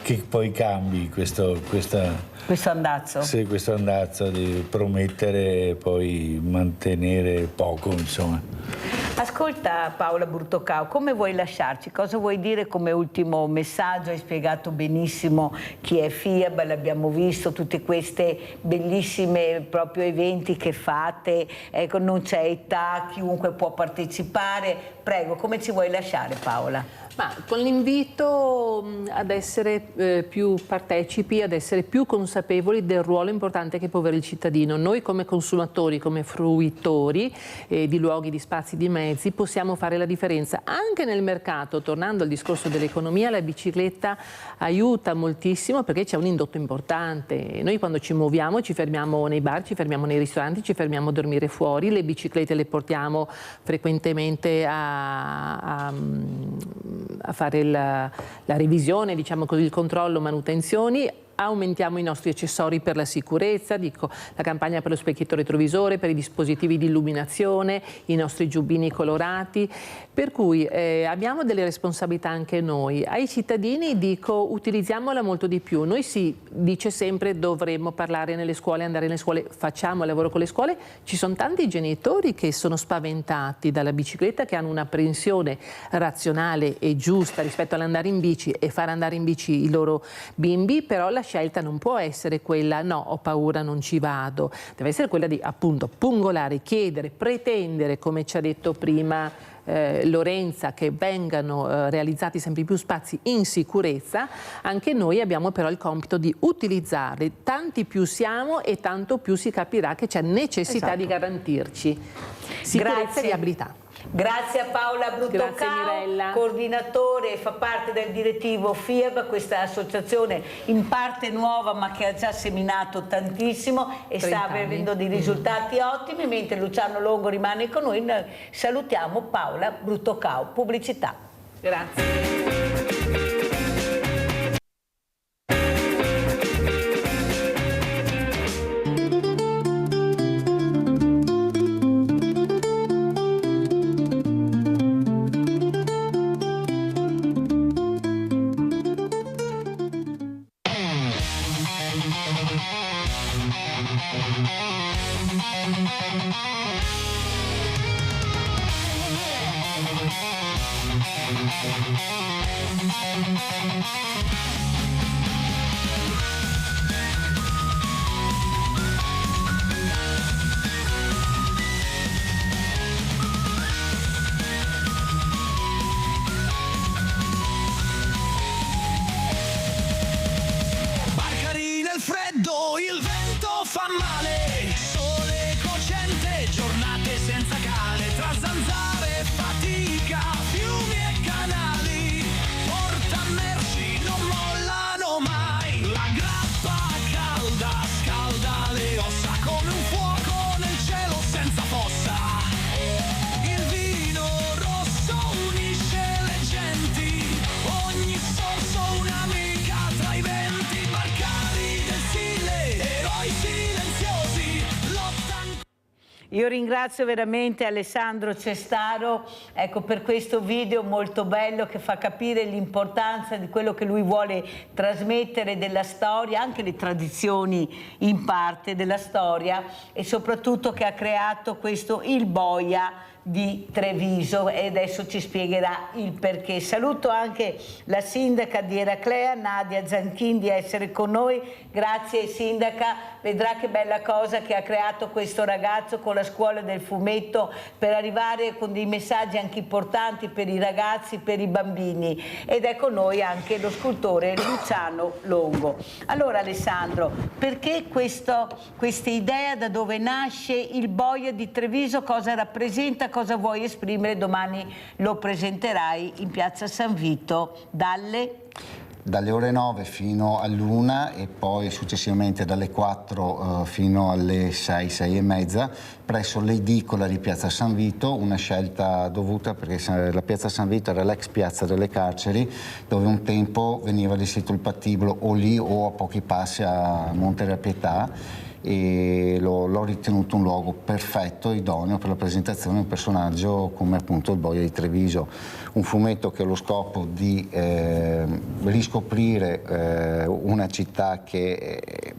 che poi cambi questo andazzo. Sì, questo andazzo di promettere e poi mantenere poco, insomma. Ascolta Paola Bruttocao, come vuoi lasciarci? Cosa vuoi dire come ultimo messaggio? Hai spiegato benissimo chi è FIAB, l'abbiamo visto, tutte queste bellissime proprio eventi che fate, ecco, non c'è età, chiunque può partecipare. Prego, come ci vuoi lasciare, Paola? Ma con l'invito ad essere più partecipi, ad essere più consapevoli del ruolo importante che può avere il cittadino. Noi come consumatori, come fruitori di luoghi, di spazi, di mezzi, possiamo fare la differenza. Anche nel mercato, tornando al discorso dell'economia, la bicicletta aiuta moltissimo perché c'è un indotto importante. Noi quando ci muoviamo ci fermiamo nei bar, ci fermiamo nei ristoranti, ci fermiamo a dormire fuori, le biciclette le portiamo frequentemente a fare la revisione, diciamo così, il controllo, manutenzioni. Aumentiamo i nostri accessori per la sicurezza, dico la campagna per lo specchietto retrovisore, per i dispositivi di illuminazione, i nostri giubbini colorati, per cui abbiamo delle responsabilità anche noi. Ai cittadini dico utilizziamola molto di più, noi si dice sempre dovremmo parlare nelle scuole, andare nelle scuole, facciamo il lavoro con le scuole, ci sono tanti genitori che sono spaventati dalla bicicletta, che hanno un'apprensione razionale e giusta rispetto all'andare in bici e far andare in bici i loro bimbi, però la scelta non può essere quella no, ho paura, non ci vado, deve essere quella di appunto pungolare, chiedere, pretendere, come ci ha detto prima Lorenza, che vengano realizzati sempre più spazi in sicurezza. Anche noi abbiamo però il compito di utilizzarli, tanti più siamo e tanto più si capirà che c'è necessità di garantirci sicurezza e viabilità. Grazie a Paola Bruttocao, coordinatore, fa parte del direttivo FIAB, questa associazione in parte nuova ma che ha già seminato tantissimo e sta avendo dei risultati ottimi, mentre Luciano Longo rimane con noi. Noi salutiamo Paola Bruttocao. Pubblicità. Grazie. Barcari nel freddo, il vento fa male, sole cocente, giornate senza cane, tra zanzare, fatica, fiumi e canali, porta merci, non molla Io ringrazio veramente Alessandro Cestaro, ecco, per questo video molto bello che fa capire l'importanza di quello che lui vuole trasmettere della storia, anche le tradizioni in parte della storia, e soprattutto che ha creato questo Il Boia di Treviso, e adesso ci spiegherà il perché. Saluto anche la sindaca di Eraclea, Nadia Zanchin, di essere con noi. Grazie sindaca, vedrà che bella cosa che ha creato questo ragazzo con la scuola del fumetto, per arrivare con dei messaggi anche importanti per i ragazzi, per i bambini, ed è con noi anche lo scultore Luciano Longo. Allora Alessandro, perché questa idea, da dove nasce Il Boia di Treviso, cosa rappresenta, cosa vuoi esprimere? Domani lo presenterai in piazza San Vito dalle ore 9 fino all'1 e poi successivamente dalle 4 fino alle 6, 6 e mezza presso l'edicola di piazza San Vito, una scelta dovuta perché la piazza San Vito era l'ex piazza delle carceri, dove un tempo veniva allestito il patibolo o lì o a pochi passi a Monte della Pietà, e l'ho ritenuto un luogo perfetto, idoneo per la presentazione di un personaggio come appunto il Boia di Treviso, un fumetto che ha lo scopo di riscoprire una città che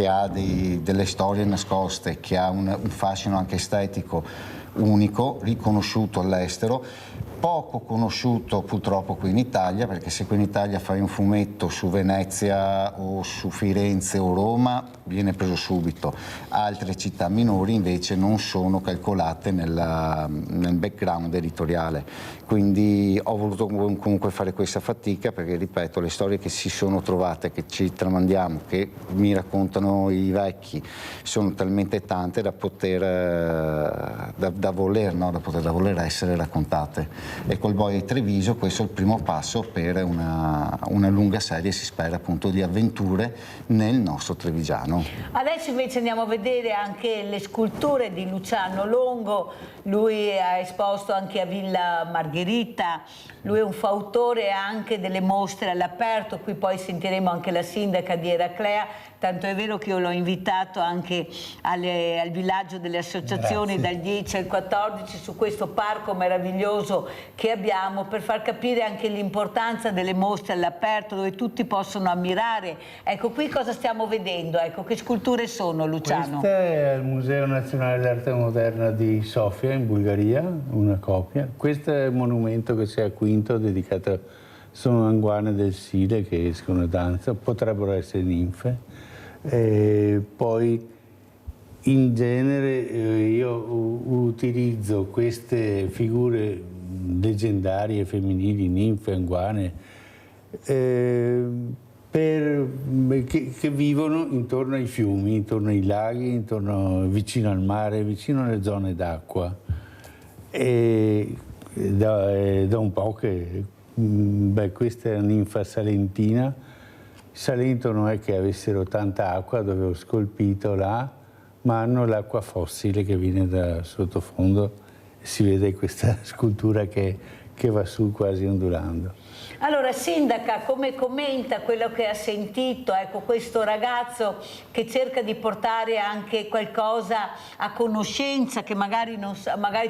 ha delle storie nascoste, che ha un fascino anche estetico unico, riconosciuto all'estero, poco conosciuto purtroppo qui in Italia, perché se qui in Italia fai un fumetto su Venezia o su Firenze o Roma viene preso subito. Altre città minori invece non sono calcolate nel background editoriale, quindi ho voluto comunque fare questa fatica, perché ripeto, le storie che si sono trovate, che ci tramandiamo, che mi raccontano i vecchi, sono talmente tante da poter da voler essere raccontate. E col Boia di Treviso questo è il primo passo per una lunga serie, si spera appunto, di avventure nel nostro trevigiano. Adesso invece andiamo a vedere anche le sculture di Luciano Longo. Lui ha esposto anche a Villa Margherita, lui è un fautore anche delle mostre all'aperto, qui poi sentiremo anche la sindaca di Eraclea, tanto è vero che io l'ho invitato anche al villaggio delle associazioni. Grazie. Dal 10 al 14 su questo parco meraviglioso che abbiamo, per far capire anche l'importanza delle mostre all'aperto dove tutti possono ammirare. Ecco, qui cosa stiamo vedendo? Ecco, che sculture sono, Luciano? Questa è al Museo Nazionale d'Arte Moderna di Sofia in Bulgaria, una copia. Questo è il monumento che si è a Quinto, dedicato, sono anguane del Sile che escono a danza, potrebbero essere ninfe. Poi in genere io utilizzo queste figure leggendarie femminili, ninfe, anguane, che vivono intorno ai fiumi, intorno ai laghi, vicino al mare, vicino alle zone d'acqua. E da un po' che questa è una ninfa salentina. Salento non è che avessero tanta acqua dove ho scolpito là, ma hanno l'acqua fossile che viene da sottofondo e si vede questa scultura che va su quasi ondulando. Allora, sindaca, come commenta quello che ha sentito, ecco, questo ragazzo che cerca di portare anche qualcosa a conoscenza che magari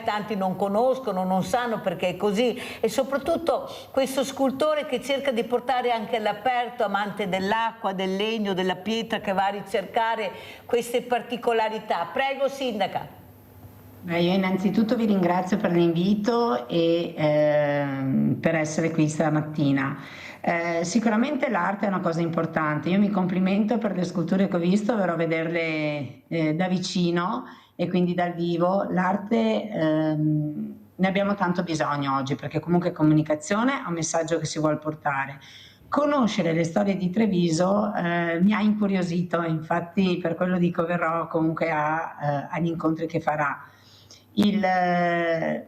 tanti non conoscono, non sanno perché è così, e soprattutto questo scultore che cerca di portare anche all'aperto, amante dell'acqua, del legno, della pietra, che va a ricercare queste particolarità. Prego, sindaca. Io innanzitutto vi ringrazio per l'invito e per essere qui stamattina. Sicuramente l'arte è una cosa importante, io mi complimento per le sculture che ho visto, verrò a vederle da vicino e quindi dal vivo. L'arte ne abbiamo tanto bisogno oggi, perché comunque comunicazione è un messaggio che si vuole portare. Conoscere le storie di Treviso mi ha incuriosito, infatti per quello dico verrò comunque agli incontri che farà. È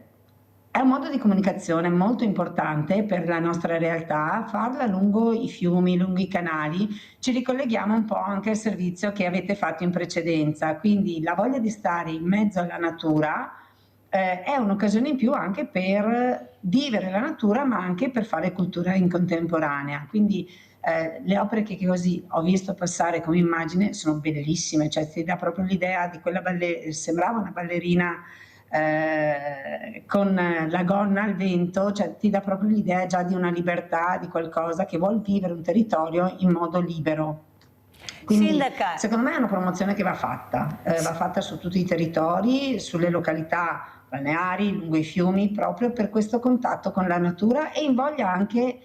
un modo di comunicazione molto importante per la nostra realtà, farla lungo i fiumi, lungo i canali. Ci ricolleghiamo un po' anche al servizio che avete fatto in precedenza, quindi la voglia di stare in mezzo alla natura è un'occasione in più anche per vivere la natura, ma anche per fare cultura in contemporanea. Quindi Le opere che così ho visto passare come immagine sono bellissime, cioè ti dà proprio l'idea di quella sembrava una ballerina con la gonna al vento, cioè ti dà proprio l'idea già di una libertà, di qualcosa che vuol vivere un territorio in modo libero. Quindi Sindaca, secondo me è una promozione che va fatta su tutti i territori, sulle località balneari, lungo i fiumi, proprio per questo contatto con la natura, e invoglia anche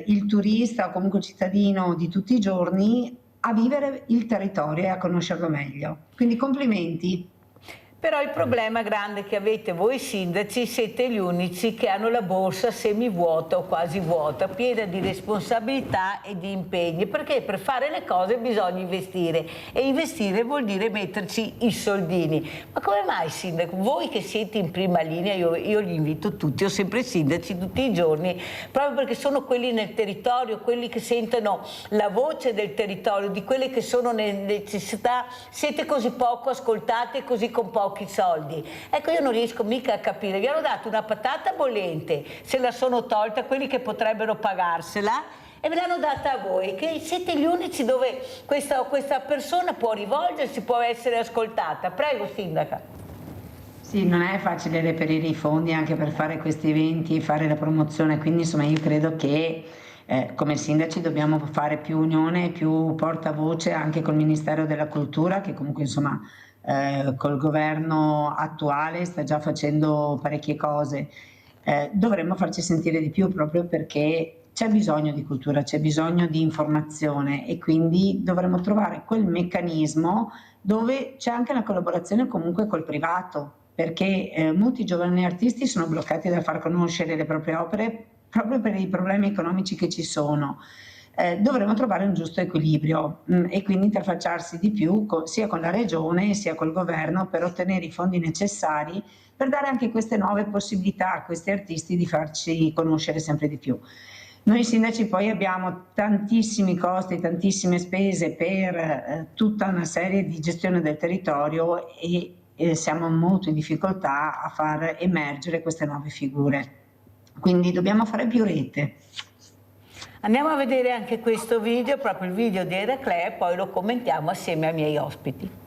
il turista o comunque il cittadino di tutti i giorni a vivere il territorio e a conoscerlo meglio. Quindi complimenti. però il problema grande che avete voi sindaci, siete gli unici che hanno la borsa semivuota o quasi vuota, piena di responsabilità e di impegni, perché per fare le cose bisogna investire, e investire vuol dire metterci i soldini. Ma come mai, sindaco, voi che siete in prima linea, io li invito tutti, ho sempre sindaci tutti i giorni, proprio perché sono quelli nel territorio, quelli che sentono la voce del territorio, di quelle che sono nelle necessità, siete così poco ascoltati e così con pochi soldi. Ecco, io non riesco mica a capire, vi hanno dato una patata bollente, se la sono tolta quelli che potrebbero pagarsela e ve l'hanno data a voi, che siete gli unici dove questa persona può rivolgersi, può essere ascoltata. Prego, sindaca. Sì, non è facile reperire i fondi anche per fare questi eventi e fare la promozione, quindi insomma io credo che come sindaci dobbiamo fare più unione, più portavoce anche col Ministero della Cultura, che comunque insomma col governo attuale sta già facendo parecchie cose. Dovremmo farci sentire di più, proprio perché c'è bisogno di cultura, c'è bisogno di informazione, e quindi dovremmo trovare quel meccanismo dove c'è anche la collaborazione comunque col privato, perché molti giovani artisti sono bloccati dal far conoscere le proprie opere proprio per i problemi economici che ci sono. Dovremmo trovare un giusto equilibrio e quindi interfacciarsi di più sia con la regione sia col governo per ottenere i fondi necessari per dare anche queste nuove possibilità a questi artisti di farci conoscere sempre di più. Noi sindaci poi abbiamo tantissimi costi, tantissime spese per tutta una serie di gestione del territorio e siamo molto in difficoltà a far emergere queste nuove figure. Quindi dobbiamo fare più rete. Andiamo a vedere anche questo video, proprio il video di Eraclea, e poi lo commentiamo assieme ai miei ospiti.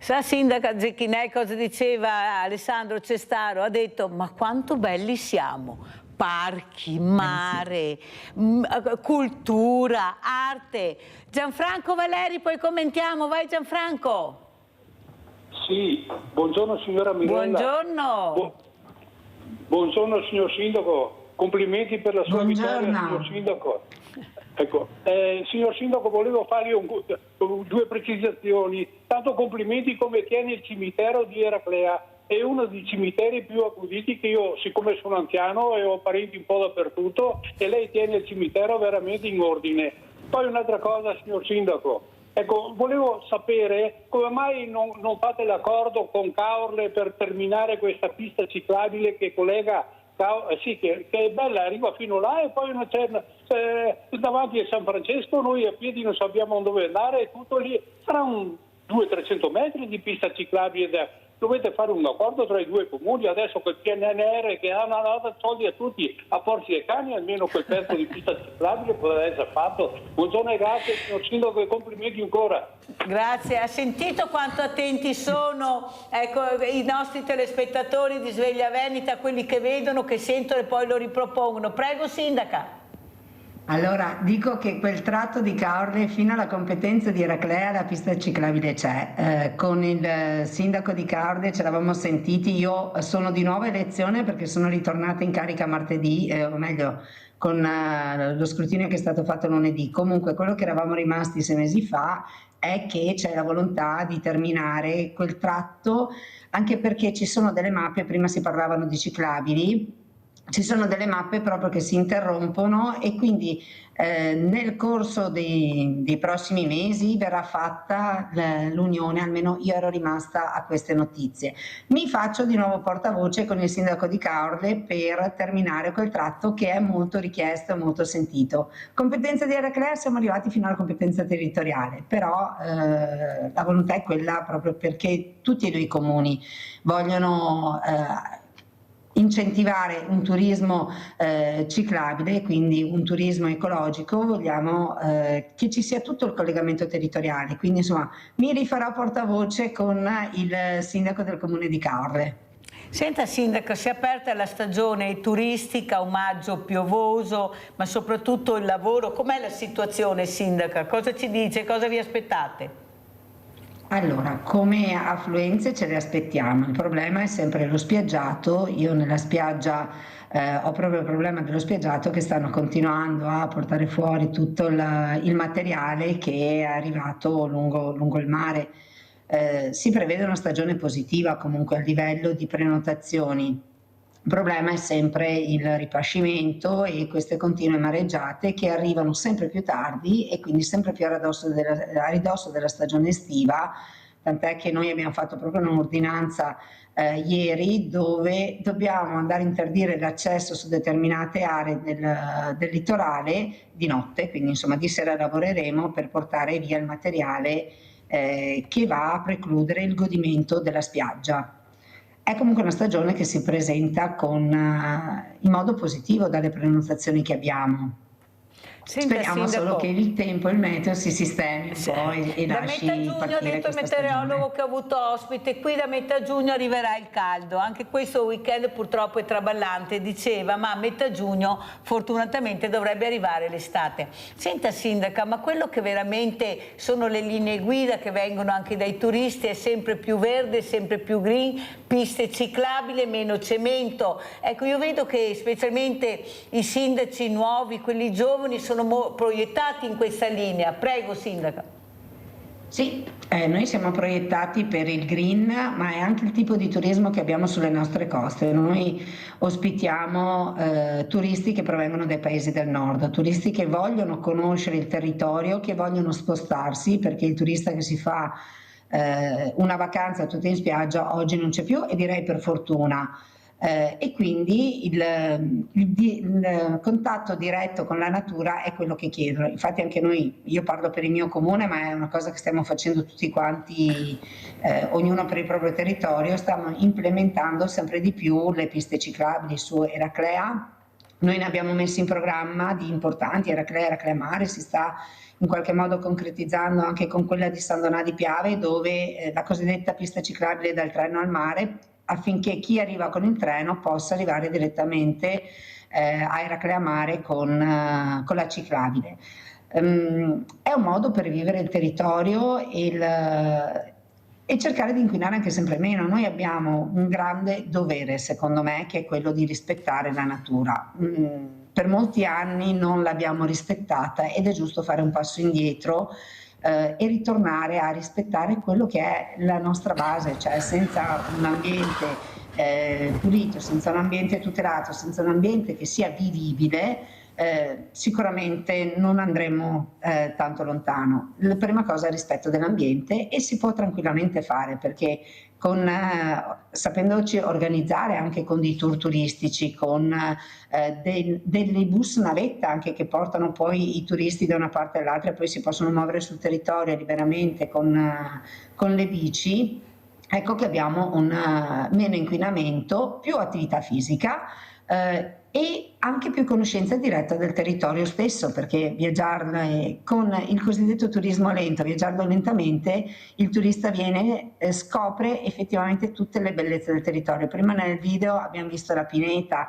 Sa, sindaca Zecchinè, cosa diceva Alessandro Cestaro? Ha detto: ma quanto belli siamo, parchi, mare, cultura, arte. Gianfranco Valeri, poi commentiamo, vai Gianfranco. Sì, buongiorno signora Mirella. Buongiorno. Buongiorno signor Sindaco, complimenti per la sua vittoria signor Sindaco. Ecco, signor Sindaco, volevo fargli due precisazioni. Tanto complimenti come tiene il cimitero di Eraclea, è uno dei cimiteri più accuditi che io, siccome sono anziano e ho parenti un po' dappertutto, e lei tiene il cimitero veramente in ordine. Poi un'altra cosa, signor Sindaco, ecco, volevo sapere come mai non fate l'accordo con Caorle per terminare questa pista ciclabile che collega, che è bella, arriva fino là e poi una c'è davanti a San Francesco, noi a piedi non sappiamo dove andare, è tutto lì, sarà un 200-300 metri di pista ciclabile. Dovete fare un accordo tra i due comuni, adesso col PNRR che hanno dato soldi a tutti, a porci e cani, almeno quel pezzo di pista ciclabile potrebbe essere fatto. Buongiorno e grazie signor Sindaco e complimenti ancora. Grazie, ha sentito quanto attenti sono i nostri telespettatori di Sveglia Veneta, quelli che vedono, che sentono e poi lo ripropongono. Prego Sindaca. Allora, dico che quel tratto di Caorle fino alla competenza di Eraclea la pista ciclabile c'è. Con il sindaco di Caorle ci eravamo sentiti, io sono di nuova elezione perché sono ritornata in carica martedì, o meglio con lo scrutinio che è stato fatto lunedì. Comunque quello che eravamo rimasti 6 mesi fa è che c'è la volontà di terminare quel tratto, anche perché ci sono delle mappe, prima si parlavano di ciclabili, ci sono delle mappe proprio che si interrompono e quindi nel corso dei prossimi mesi verrà fatta l'unione, almeno io ero rimasta a queste notizie. Mi faccio di nuovo portavoce con il sindaco di Caorle per terminare quel tratto che è molto richiesto e molto sentito. Competenza di Eraclea, siamo arrivati fino alla competenza territoriale, però la volontà è quella proprio perché tutti e due i comuni vogliono incentivare un turismo ciclabile, quindi un turismo ecologico, vogliamo che ci sia tutto il collegamento territoriale, quindi insomma mi rifarò portavoce con il sindaco del comune di Caorle. Senta Sindaco, si è aperta la stagione turistica, un maggio piovoso, ma soprattutto il lavoro, com'è la situazione Sindaca? Cosa ci dice, cosa vi aspettate? Allora, come affluenze ce le aspettiamo, il problema è sempre lo spiaggiato. Io nella spiaggia ho proprio il problema dello spiaggiato, che stanno continuando a portare fuori tutto il materiale che è arrivato lungo il mare. Si prevede una stagione positiva comunque a livello di prenotazioni. Il problema è sempre il ripascimento e queste continue mareggiate che arrivano sempre più tardi e quindi sempre più a ridosso della stagione estiva, tant'è che noi abbiamo fatto proprio un'ordinanza ieri dove dobbiamo andare a interdire l'accesso su determinate aree del litorale di notte, quindi insomma di sera lavoreremo per portare via il materiale che va a precludere il godimento della spiaggia. È comunque una stagione che si presenta in modo positivo dalle prenotazioni che abbiamo. Speriamo solo che il tempo e il meteo si sistemi un po' e lasci partire questa stagione. Da metà giugno, ha detto il meteorologo che ho avuto ospite, qui da metà giugno arriverà il caldo. Anche questo weekend purtroppo è traballante, diceva, ma a metà giugno fortunatamente dovrebbe arrivare l'estate. Senta Sindaca, ma quello che veramente sono le linee guida che vengono anche dai turisti è sempre più verde, sempre più green, piste ciclabili, meno cemento. Ecco, io vedo che specialmente i sindaci nuovi, quelli giovani, sono proiettati in questa linea. Prego Sindaca. Sì, noi siamo proiettati per il green, ma è anche il tipo di turismo che abbiamo sulle nostre coste. Noi ospitiamo turisti che provengono dai paesi del nord, turisti che vogliono conoscere il territorio, che vogliono spostarsi, perché il turista che si fa una vacanza tutta in spiaggia oggi non c'è più, e direi per fortuna. E quindi il contatto diretto con la natura è quello che chiedono. Infatti anche noi, io parlo per il mio comune, ma è una cosa che stiamo facendo tutti quanti, ognuno per il proprio territorio, stiamo implementando sempre di più le piste ciclabili su Eraclea. Noi ne abbiamo messi in programma di importanti, Eraclea Mare si sta in qualche modo concretizzando anche con quella di San Donà di Piave, dove la cosiddetta pista ciclabile dal treno al mare, affinché chi arriva con il treno possa arrivare direttamente a Eraclea Mare con la ciclabile. È un modo per vivere il territorio e e cercare di inquinare anche sempre meno. Noi abbiamo un grande dovere, secondo me, che è quello di rispettare la natura. Per molti anni non l'abbiamo rispettata ed è giusto fare un passo indietro e ritornare a rispettare quello che è la nostra base, cioè senza un ambiente pulito, senza un ambiente tutelato, senza un ambiente che sia vivibile, sicuramente non andremo tanto lontano. La prima cosa è il rispetto dell'ambiente e si può tranquillamente fare, perché sapendoci organizzare anche con dei tour turistici, con dei bus navetta anche che portano poi i turisti da una parte all'altra e poi si possono muovere sul territorio liberamente con le bici, ecco che abbiamo un meno inquinamento, più attività fisica e anche più conoscenza diretta del territorio stesso, perché viaggiare con il cosiddetto turismo lento, viaggiando lentamente, il turista viene, scopre effettivamente tutte le bellezze del territorio. Prima nel video abbiamo visto la pineta,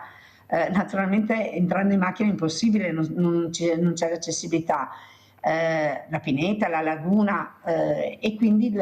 naturalmente entrando in macchina è impossibile, non c'è accessibilità. La pineta, la laguna e quindi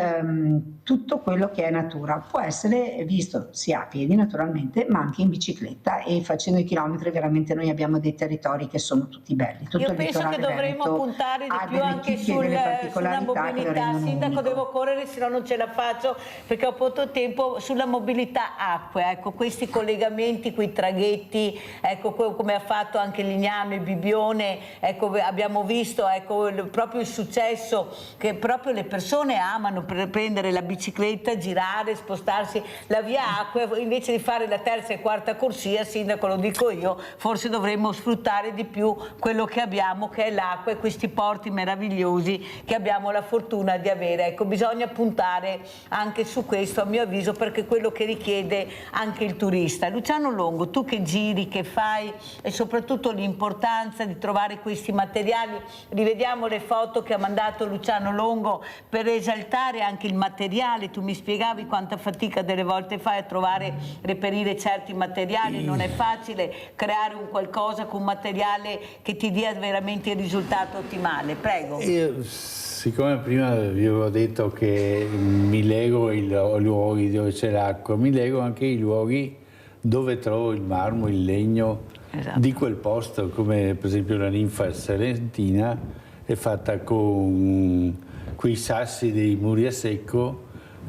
tutto quello che è natura può essere visto sia a piedi naturalmente ma anche in bicicletta, e facendo i chilometri veramente noi abbiamo dei territori che sono tutti belli. Tutto io penso che dovremmo puntare di più anche sulla mobilità. Sindaco, devo correre, se no non ce la faccio perché ho poco tempo. Sulla mobilità acque, ecco, questi collegamenti, quei traghetti, ecco, come ha fatto anche Lignano e Bibbione, ecco, abbiamo visto, ecco, proprio il successo che proprio le persone amano per prendere la bicicletta, girare, spostarsi. La via acqua, invece di fare la terza e quarta corsia, Sindaco, lo dico io, forse dovremmo sfruttare di più quello che abbiamo, che è l'acqua, e questi porti meravigliosi che abbiamo la fortuna di avere. Ecco, bisogna puntare anche su questo, a mio avviso, perché è quello che richiede anche il turista. Luciano Longo, tu che giri, che fai, e soprattutto l'importanza di trovare questi materiali, rivediamo le foto che ha mandato Luciano Longo per esaltare anche il materiale. Tu mi spiegavi quanta fatica delle volte fai a trovare, reperire certi materiali, non è facile creare un qualcosa con un materiale che ti dia veramente il risultato ottimale. Prego. Siccome prima vi avevo detto che mi lego i luoghi dove c'è l'acqua, mi lego anche i luoghi dove trovo il marmo, il legno, esatto, di quel posto, come per esempio la ninfa salentina è fatta con quei sassi dei muri a secco,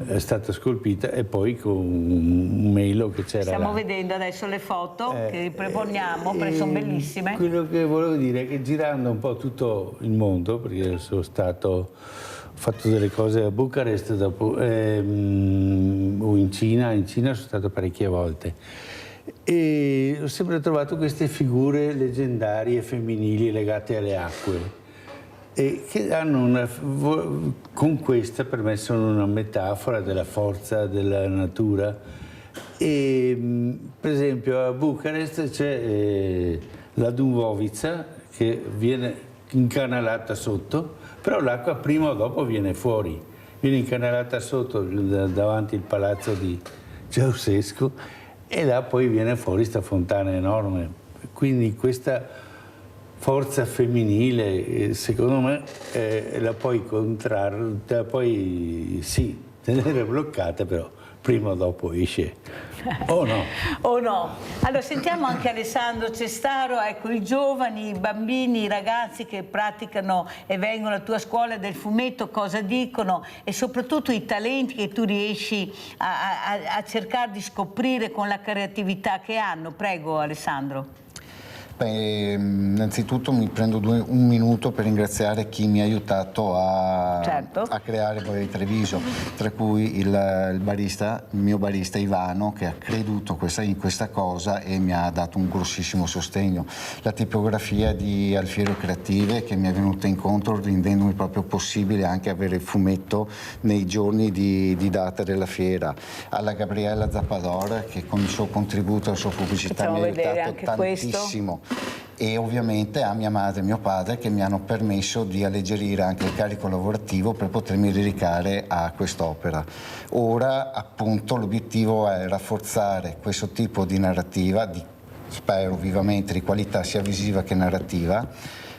è stata scolpita, e poi con un melo che c'era. Stiamo vedendo adesso le foto che riproponiamo, perché sono bellissime. Quello che volevo dire è che girando un po' tutto il mondo, perché ho fatto delle cose a Bucarest o in Cina sono stato parecchie volte, e ho sempre trovato queste figure leggendarie femminili legate alle acque, e che hanno con questa per me sono una metafora della forza della natura. E per esempio a Bucarest c'è la Dunvovica che viene incanalata sotto, però l'acqua prima o dopo viene fuori, viene incanalata sotto davanti al palazzo di Ceausescu, e là poi viene fuori sta fontana enorme. Quindi questa forza femminile, secondo me, la puoi sì, tenere bloccata, però prima o dopo esce. O no? O no? Allora sentiamo anche Alessandro Cestaro, ecco, i giovani, i bambini, i ragazzi che praticano e vengono alla tua scuola del fumetto, cosa dicono, e soprattutto i talenti che tu riesci a cercare di scoprire con la creatività che hanno. Prego Alessandro. Beh, innanzitutto mi prendo un minuto per ringraziare chi mi ha aiutato a creare Bollari Treviso, tra cui il mio barista Ivano, che ha creduto in questa cosa e mi ha dato un grossissimo sostegno. La tipografia di Alfiero Creative, che mi è venuta incontro rendendomi proprio possibile anche avere il fumetto nei giorni di data della fiera. Alla Gabriella Zappador, che con il suo contributo e la sua pubblicità mi ha aiutato tantissimo. E ovviamente a mia madre e mio padre, che mi hanno permesso di alleggerire anche il carico lavorativo per potermi dedicare a quest'opera. Ora appunto l'obiettivo è rafforzare questo tipo di narrativa, spero vivamente di qualità sia visiva che narrativa,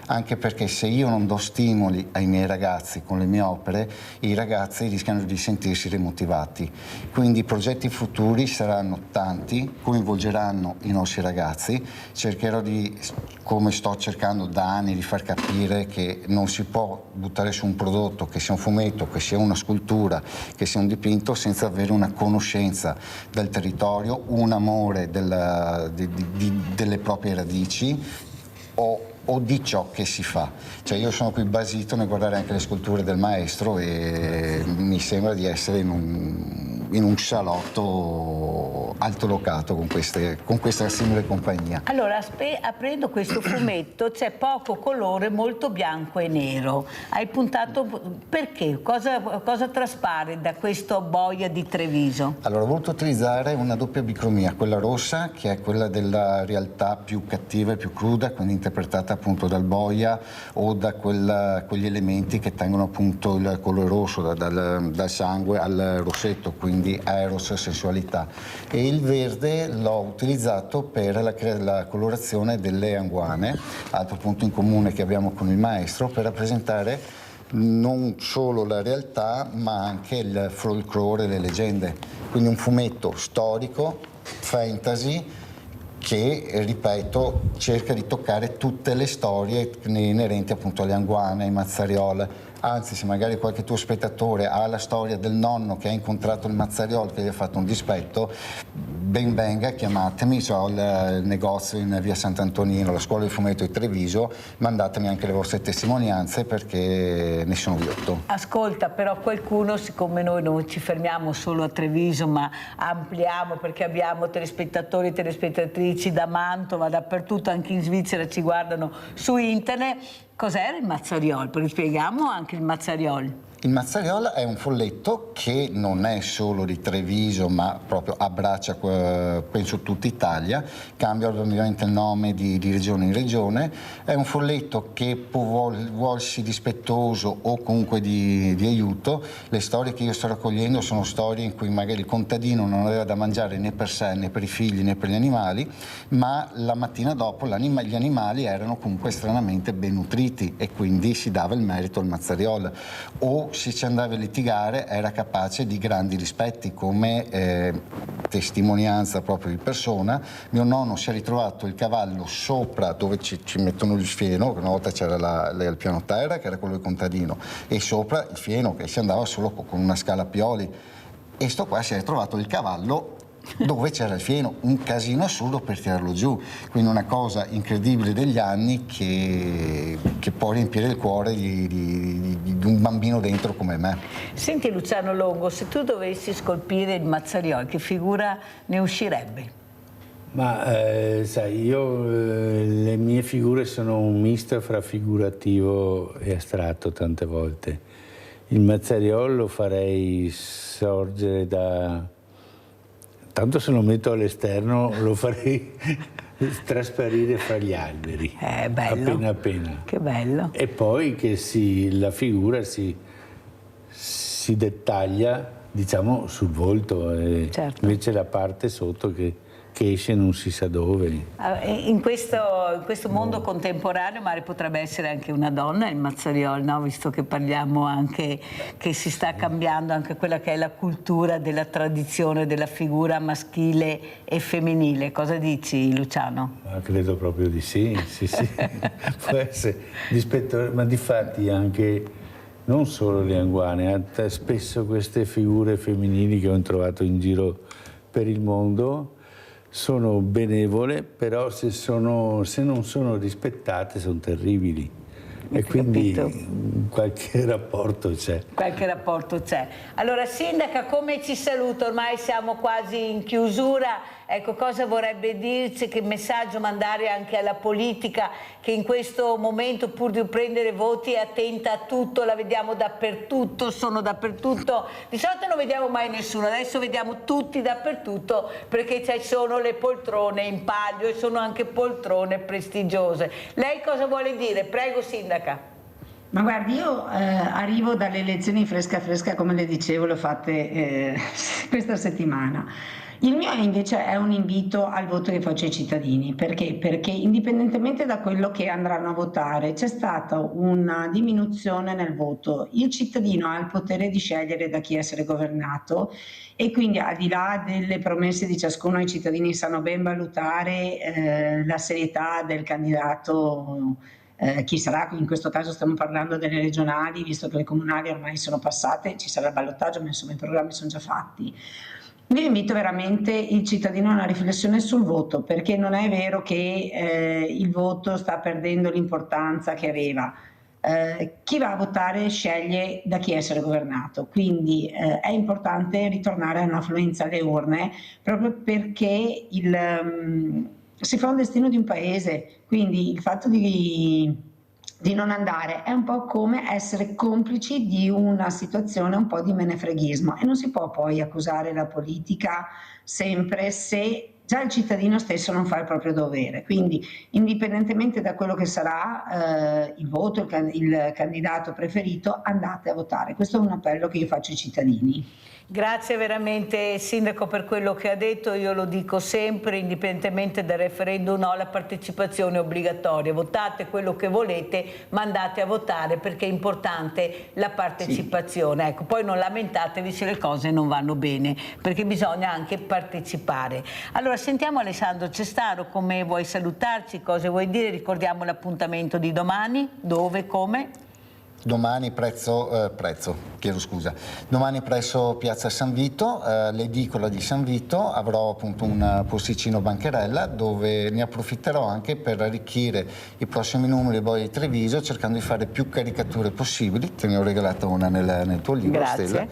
anche perché se io non do stimoli ai miei ragazzi con le mie opere, i ragazzi rischiano di sentirsi demotivati. Quindi i progetti futuri saranno tanti, coinvolgeranno i nostri ragazzi, cercherò di, come sto cercando da anni, di far capire che non si può buttare su un prodotto, che sia un fumetto, che sia una scultura, che sia un dipinto, senza avere una conoscenza del territorio, un amore delle proprie radici o di ciò che si fa. Cioè io sono qui basito nel guardare anche le sculture del maestro e mi sembra di essere in un salotto altolocato con questa simile compagnia. Allora, aprendo questo fumetto c'è poco colore, molto bianco e nero. Hai puntato perché? Cosa traspare da questa boia di Treviso? Allora, ho voluto utilizzare una doppia bicromia, quella rossa che è quella della realtà più cattiva e più cruda, quindi interpretata appunto dal boia o da quegli elementi che tengono appunto il colore rosso, dal sangue al rossetto, quindi eros, sensualità. E il verde l'ho utilizzato per la colorazione delle anguane, altro punto in comune che abbiamo con il maestro, per rappresentare non solo la realtà ma anche il folklore, le leggende. Quindi un fumetto storico, fantasy, che, ripeto, cerca di toccare tutte le storie inerenti appunto alle anguane, ai Mazzariol. Anzi, se magari qualche tuo spettatore ha la storia del nonno che ha incontrato il Mazzariol che gli ha fatto un dispetto, ben venga, chiamatemi, ho il negozio in via Sant'Antonino, la scuola di fumetto di Treviso, mandatemi anche le vostre testimonianze perché ne sono lietto. Ascolta, però qualcuno, siccome noi non ci fermiamo solo a Treviso ma ampliamo perché abbiamo telespettatori e telespettatrici da Mantova, dappertutto, anche in Svizzera ci guardano su internet. Cos'era il Mazzariol? Perché spieghiamo anche il Mazzariol. Il Mazzariol è un folletto che non è solo di Treviso ma proprio abbraccia penso tutta Italia, cambia ovviamente il nome di regione in regione. È un folletto che può volsi dispettoso o comunque di aiuto. Le storie che io sto raccogliendo sono storie in cui magari il contadino non aveva da mangiare né per sé né per i figli né per gli animali, ma la mattina dopo gli animali erano comunque stranamente ben nutriti e quindi si dava il merito al Mazzariol. O se ci andava a litigare era capace di grandi rispetti, come testimonianza proprio di persona. Mio nonno si è ritrovato il cavallo sopra dove ci mettono il fieno, una volta c'era il piano terra che era quello del contadino, e sopra il fieno che si andava solo con una scala a pioli, e sto qua si è ritrovato il cavallo dove c'era il fieno, un casino assurdo per tirarlo giù, quindi una cosa incredibile degli anni che può riempire il cuore di un bambino dentro come me. Senti Luciano Longo, se tu dovessi scolpire il Mazzariol, che figura ne uscirebbe? Ma sai, io le mie figure sono un misto fra figurativo e astratto tante volte. Il Mazzariol lo farei sorgere da... Tanto se lo metto all'esterno lo farei trasparire fra gli alberi, bello. appena appena. Che bello. E poi che la figura si dettaglia, diciamo, sul volto, certo. Invece la parte sotto che esce non si sa dove. In questo mondo contemporaneo magari potrebbe essere anche una donna il Mazzariol, no? Visto che parliamo anche che si sta cambiando anche quella che è la cultura della tradizione della figura maschile e femminile. Cosa dici Luciano? Ma credo proprio di sì. Può essere dispettore, ma difatti anche non solo le anguane, spesso queste figure femminili che ho trovato in giro per il mondo sono benevole, però se non sono rispettate sono terribili. E quindi qualche rapporto c'è. Qualche rapporto c'è. Allora Sindaca, come ci saluta? Ormai siamo quasi in chiusura. Ecco, cosa vorrebbe dirci, che messaggio mandare anche alla politica che in questo momento, pur di prendere voti, è attenta a tutto, la vediamo dappertutto, sono dappertutto. Di solito non vediamo mai nessuno, adesso vediamo tutti dappertutto perché ci sono le poltrone in palio e sono anche poltrone prestigiose. Lei cosa vuole dire? Prego Sindaca. Ma guardi, io arrivo dalle elezioni fresca come le dicevo, le ho fatte questa settimana. Il mio invece è un invito al voto che faccio ai cittadini, perché indipendentemente da quello che andranno a votare c'è stata una diminuzione nel voto. Il cittadino ha il potere di scegliere da chi essere governato e quindi, al di là delle promesse di ciascuno, i cittadini sanno ben valutare la serietà del candidato, chi sarà. In questo caso stiamo parlando delle regionali, visto che le comunali ormai sono passate, ci sarà il ballottaggio, ma insomma i programmi sono già fatti. Io invito veramente il cittadino a una riflessione sul voto, perché non è vero che il voto sta perdendo l'importanza che aveva. Chi va a votare sceglie da chi essere governato, quindi è importante ritornare a un'affluenza alle urne, proprio perché si fa un destino di un paese, quindi il fatto di non andare è un po' come essere complici di una situazione un po' di menefreghismo, e non si può poi accusare la politica sempre se già il cittadino stesso non fa il proprio dovere. Quindi, indipendentemente da quello che sarà il voto, il candidato preferito, andate a votare. Questo è un appello che io faccio ai cittadini. Grazie veramente Sindaco per quello che ha detto. Io lo dico sempre, indipendentemente dal referendum, no, la partecipazione è obbligatoria. Votate quello che volete, ma andate a votare, perché è importante la partecipazione. Sì. Ecco, poi non lamentatevi se le cose non vanno bene, perché bisogna anche partecipare. Allora sentiamo Alessandro Cestaro, come vuoi salutarci, cosa vuoi dire? Ricordiamo l'appuntamento di domani, dove, come? Domani domani presso Piazza San Vito, l'edicola di San Vito, avrò appunto un posticino bancherella dove ne approfitterò anche per arricchire i prossimi numeri poi di Treviso, cercando di fare più caricature possibili. Te ne ho regalato una nel tuo libro. Grazie. Stella.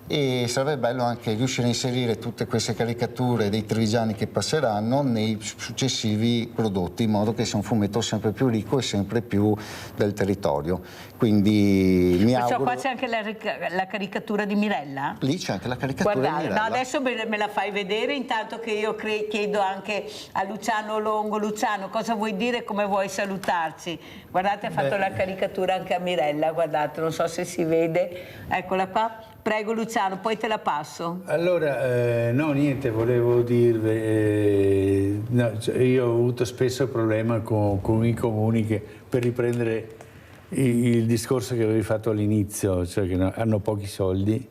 E sarebbe bello anche riuscire a inserire tutte queste caricature dei trevigiani che passeranno nei successivi prodotti, in modo che sia un fumetto sempre più ricco e sempre più del territorio. Quindi mi auguro... qua c'è anche la caricatura di Mirella? Lì c'è anche la caricatura di Mirella. No, adesso me la fai vedere, intanto che io chiedo anche a Luciano Longo. Luciano, cosa vuoi dire, come vuoi salutarci? Guardate, ha fatto la caricatura anche a Mirella, guardate, non so se si vede, eccola qua. Prego Luciano, poi te la passo. Allora, no, niente, volevo dirvi, io ho avuto spesso problema con i comuni che, per riprendere il discorso che avevi fatto all'inizio, cioè che hanno pochi soldi.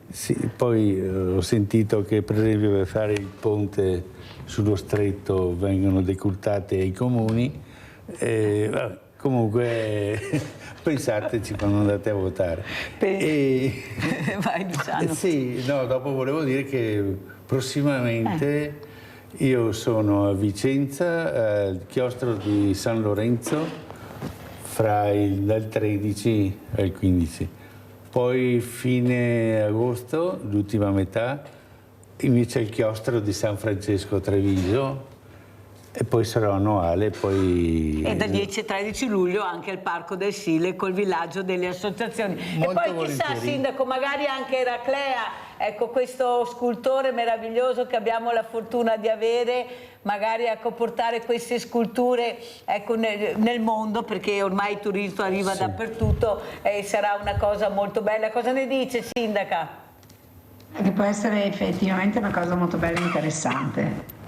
Sì, poi ho sentito che per esempio per fare il ponte sullo stretto vengono decurtate ai comuni. Comunque pensateci quando andate a votare. Vai Luciano. Sì, no, dopo volevo dire che prossimamente io sono a Vicenza, al chiostro di San Lorenzo, dal 13 al 15. Poi fine agosto, l'ultima metà, invece al chiostro di San Francesco a Treviso. E poi sarò annuale, poi... E dal 10 al 13 luglio anche al Parco del Sile col villaggio delle associazioni. Molto e poi chissà, Sindaco, magari anche Eraclea, ecco, questo scultore meraviglioso che abbiamo la fortuna di avere, magari ecco, portare queste sculture ecco, nel mondo, perché ormai il turismo arriva dappertutto e sarà una cosa molto bella. Cosa ne dice, Sindaca? Che può essere effettivamente una cosa molto bella e interessante.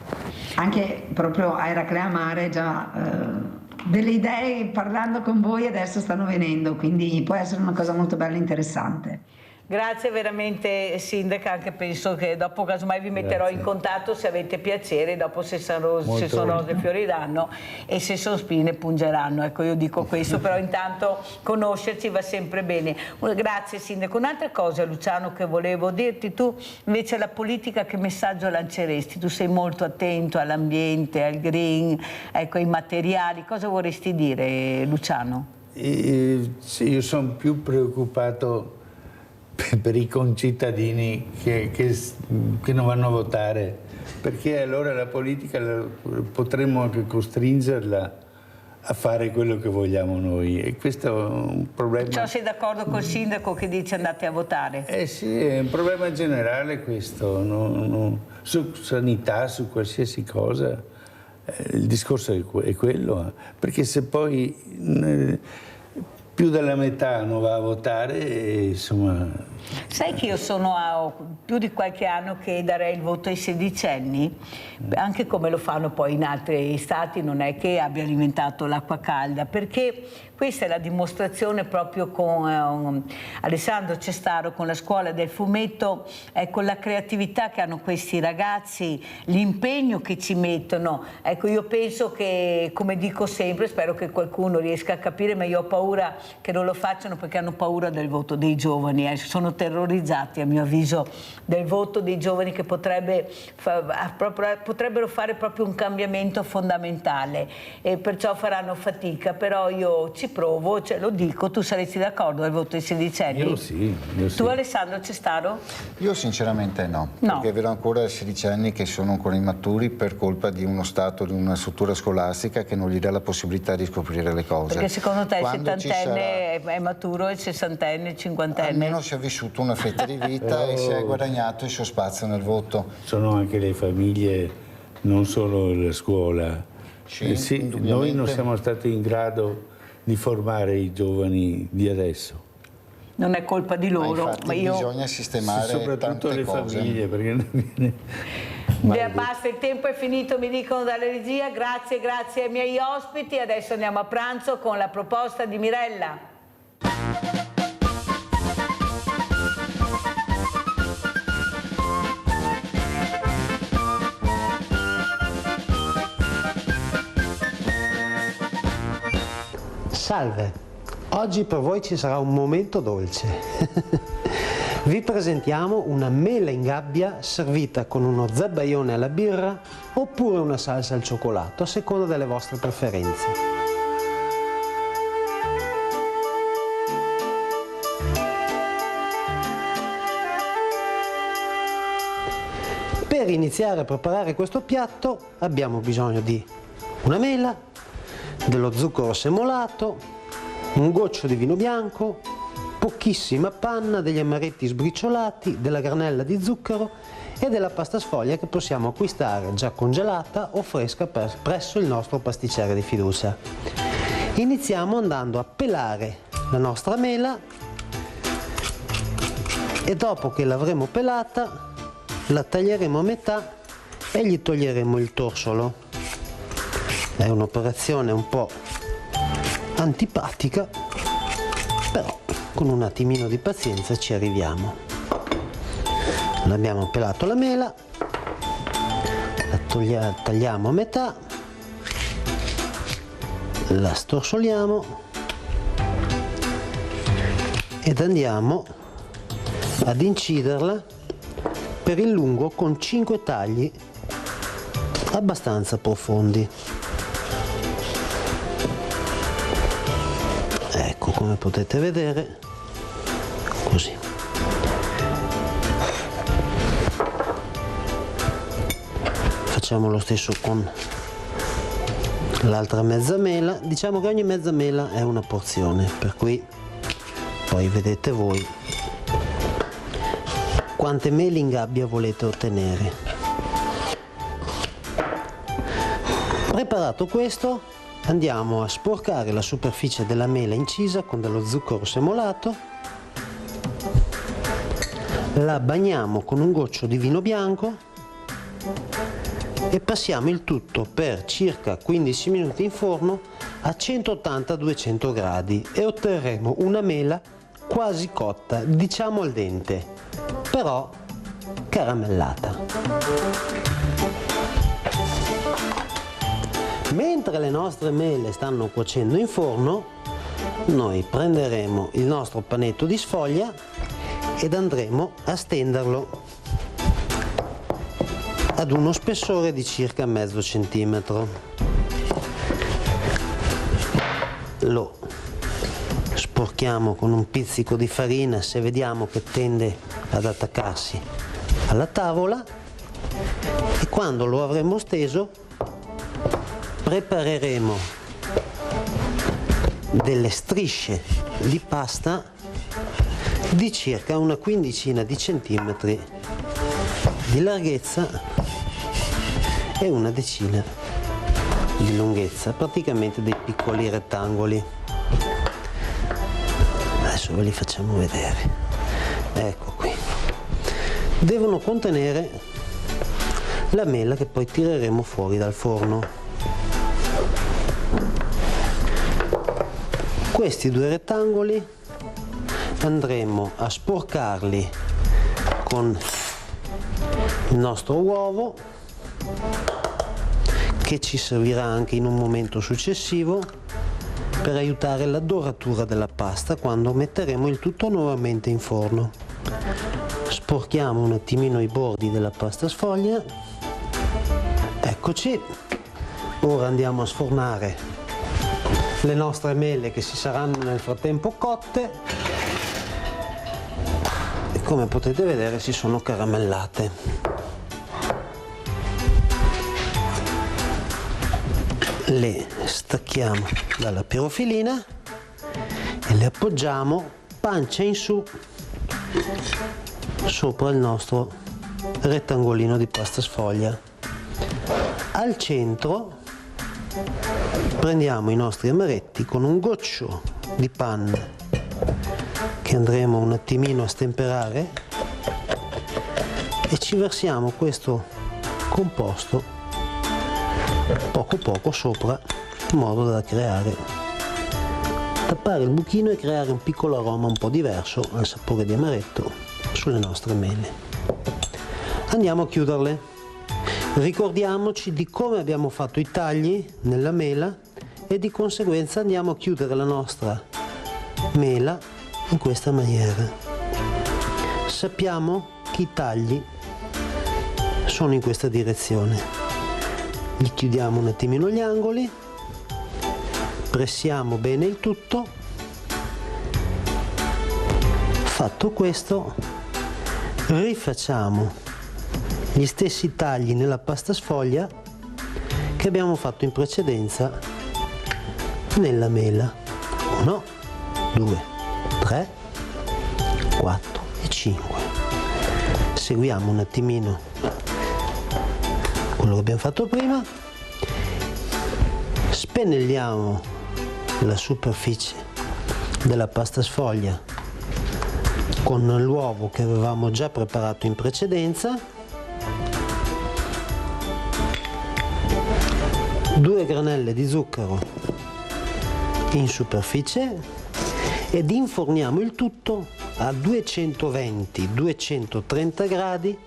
Anche proprio a Eraclea Mare già delle idee, parlando con voi, adesso stanno venendo, quindi può essere una cosa molto bella e interessante. Grazie veramente Sindaca, anche penso che dopo casomai vi metterò in contatto se avete piacere, dopo se sono rose fioriranno e se sono spine pungeranno, ecco io dico questo, però intanto conoscerci va sempre bene. Grazie Sindaco. Un'altra cosa Luciano che volevo dirti, tu invece alla politica che messaggio lanceresti? Tu sei molto attento all'ambiente, al green, ecco, ai materiali, cosa vorresti dire Luciano? Io sono più preoccupato per i concittadini che non vanno a votare, perché allora la politica potremmo anche costringerla a fare quello che vogliamo noi, e questo è un problema. Perciò sei d'accordo col sindaco che dice andate a votare? Sì, è un problema generale questo, su sanità, su qualsiasi cosa, il discorso è quello, perché se poi più della metà non va a votare, insomma Sai che io sono a più di qualche anno che darei il voto ai sedicenni, anche come lo fanno poi in altri stati, non è che abbia alimentato l'acqua calda, perché questa è la dimostrazione proprio con Alessandro Cestaro, con la scuola del fumetto, ecco la creatività che hanno questi ragazzi, l'impegno che ci mettono. Ecco, io penso che, come dico sempre, spero che qualcuno riesca a capire, ma io ho paura che non lo facciano perché hanno paura del voto dei giovani, sono terrorizzati a mio avviso del voto dei giovani che potrebbero fare proprio un cambiamento fondamentale e perciò faranno fatica, però io ci provo, cioè, lo dico. Tu saresti d'accordo al voto dei sedicenni? Io sì. Tu Alessandro Cestaro? Io sinceramente no, perché vedo ancora sedicenni che sono ancora immaturi per colpa di uno Stato, di una struttura scolastica che non gli dà la possibilità di scoprire le cose. Perché secondo te il settantenne è maturo, il sessantenne, il cinquantenne? Almeno si è vissuto una fetta di vita e si è guadagnato il suo spazio nel voto. Sono anche le famiglie, non solo la scuola. Sì, noi non siamo stati in grado di formare i giovani di adesso. Non è colpa di loro, infatti, ma io... bisogna sistemare soprattutto tante le cose. famiglie, perché non viene... Basta, il tempo è finito, mi dicono dalla regia. Grazie ai miei ospiti. Adesso andiamo a pranzo con la proposta di Mirella. Salve, oggi per voi ci sarà un momento dolce. Vi presentiamo una mela in gabbia servita con uno zabbaione alla birra oppure una salsa al cioccolato, a seconda delle vostre preferenze. Per iniziare a preparare questo piatto abbiamo bisogno di una mela, dello zucchero semolato, un goccio di vino bianco, pochissima panna, degli amaretti sbriciolati, della granella di zucchero e della pasta sfoglia che possiamo acquistare già congelata o fresca presso il nostro pasticcere di fiducia. Iniziamo andando a pelare la nostra mela e dopo che l'avremo pelata la taglieremo a metà e gli toglieremo il torsolo. È un'operazione un po' antipatica, però con un attimino di pazienza ci arriviamo. Abbiamo pelato la mela, la tagliamo a metà, la storsoliamo ed andiamo ad inciderla per il lungo con 5 tagli abbastanza profondi. Ecco, come potete vedere, così. Facciamo lo stesso con l'altra mezza mela. Diciamo che ogni mezza mela è una porzione, per cui poi vedete voi quante mele in gabbia volete ottenere. Preparato questo, andiamo a sporcare la superficie della mela incisa con dello zucchero semolato, la bagniamo con un goccio di vino bianco e passiamo il tutto per circa 15 minuti in forno a 180-200 gradi e otterremo una mela quasi cotta, diciamo al dente, però caramellata. Mentre le nostre mele stanno cuocendo in forno, noi prenderemo il nostro panetto di sfoglia ed andremo a stenderlo ad uno spessore di circa mezzo centimetro. Lo sporchiamo con un pizzico di farina se vediamo che tende ad attaccarsi alla tavola e quando lo avremo steso prepareremo delle strisce di pasta di circa una quindicina di centimetri di larghezza e una decina di lunghezza, praticamente dei piccoli rettangoli. Adesso ve li facciamo vedere. ecco qui, devono contenere la mela che poi tireremo fuori dal forno. Questi 2 rettangoli andremo a sporcarli con il nostro uovo, che ci servirà anche in un momento successivo per aiutare la doratura della pasta quando metteremo il tutto nuovamente in forno. Sporchiamo un attimino i bordi della pasta sfoglia, eccoci. Ora andiamo a sfornare le nostre mele che si saranno nel frattempo cotte e come potete vedere si sono caramellate. Le stacchiamo dalla pirofilina e le appoggiamo pancia in su sopra il nostro rettangolino di pasta sfoglia. Al centro prendiamo i nostri amaretti con un goccio di panna che andremo un attimino a stemperare e ci versiamo questo composto poco poco sopra, in modo da tappare il buchino e creare un piccolo aroma un po' diverso al sapore di amaretto sulle nostre mele. Andiamo a chiuderle. Ricordiamoci di come abbiamo fatto i tagli nella mela e di conseguenza andiamo a chiudere la nostra mela in questa maniera. Sappiamo che i tagli sono in questa direzione. Gli chiudiamo un attimino gli angoli, pressiamo bene il tutto. Fatto questo, rifacciamo gli stessi tagli nella pasta sfoglia che abbiamo fatto in precedenza nella mela. 1, 2, 3, 4 e 5. Seguiamo un attimino quello che abbiamo fatto prima, spennelliamo la superficie della pasta sfoglia con l'uovo che avevamo già preparato in precedenza, 2 granelle di zucchero in superficie ed inforniamo il tutto a 220-230 gradi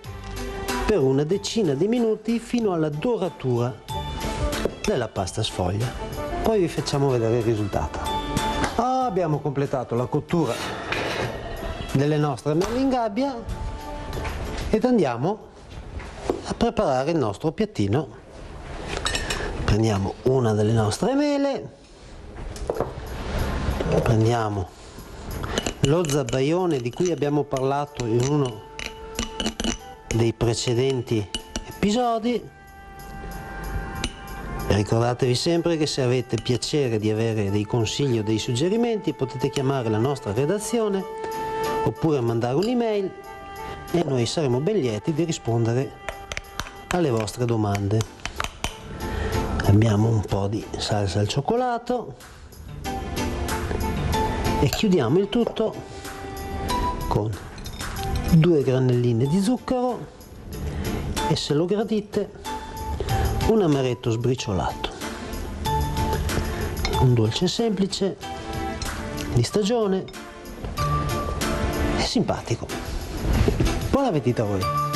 per una decina di minuti fino alla doratura della pasta sfoglia. Poi vi facciamo vedere il risultato. Abbiamo completato la cottura delle nostre mele in gabbia ed andiamo a preparare il nostro piattino. Prendiamo una delle nostre mele, prendiamo lo zabaione di cui abbiamo parlato in uno dei precedenti episodi. Ricordatevi sempre che se avete piacere di avere dei consigli o dei suggerimenti potete chiamare la nostra redazione oppure mandare un'email e noi saremo ben lieti di rispondere alle vostre domande. Abbiamo un po' di salsa al cioccolato e chiudiamo il tutto con 2 granelline di zucchero e, se lo gradite, un amaretto sbriciolato. Un dolce semplice, di stagione e simpatico. Buon appetito a voi!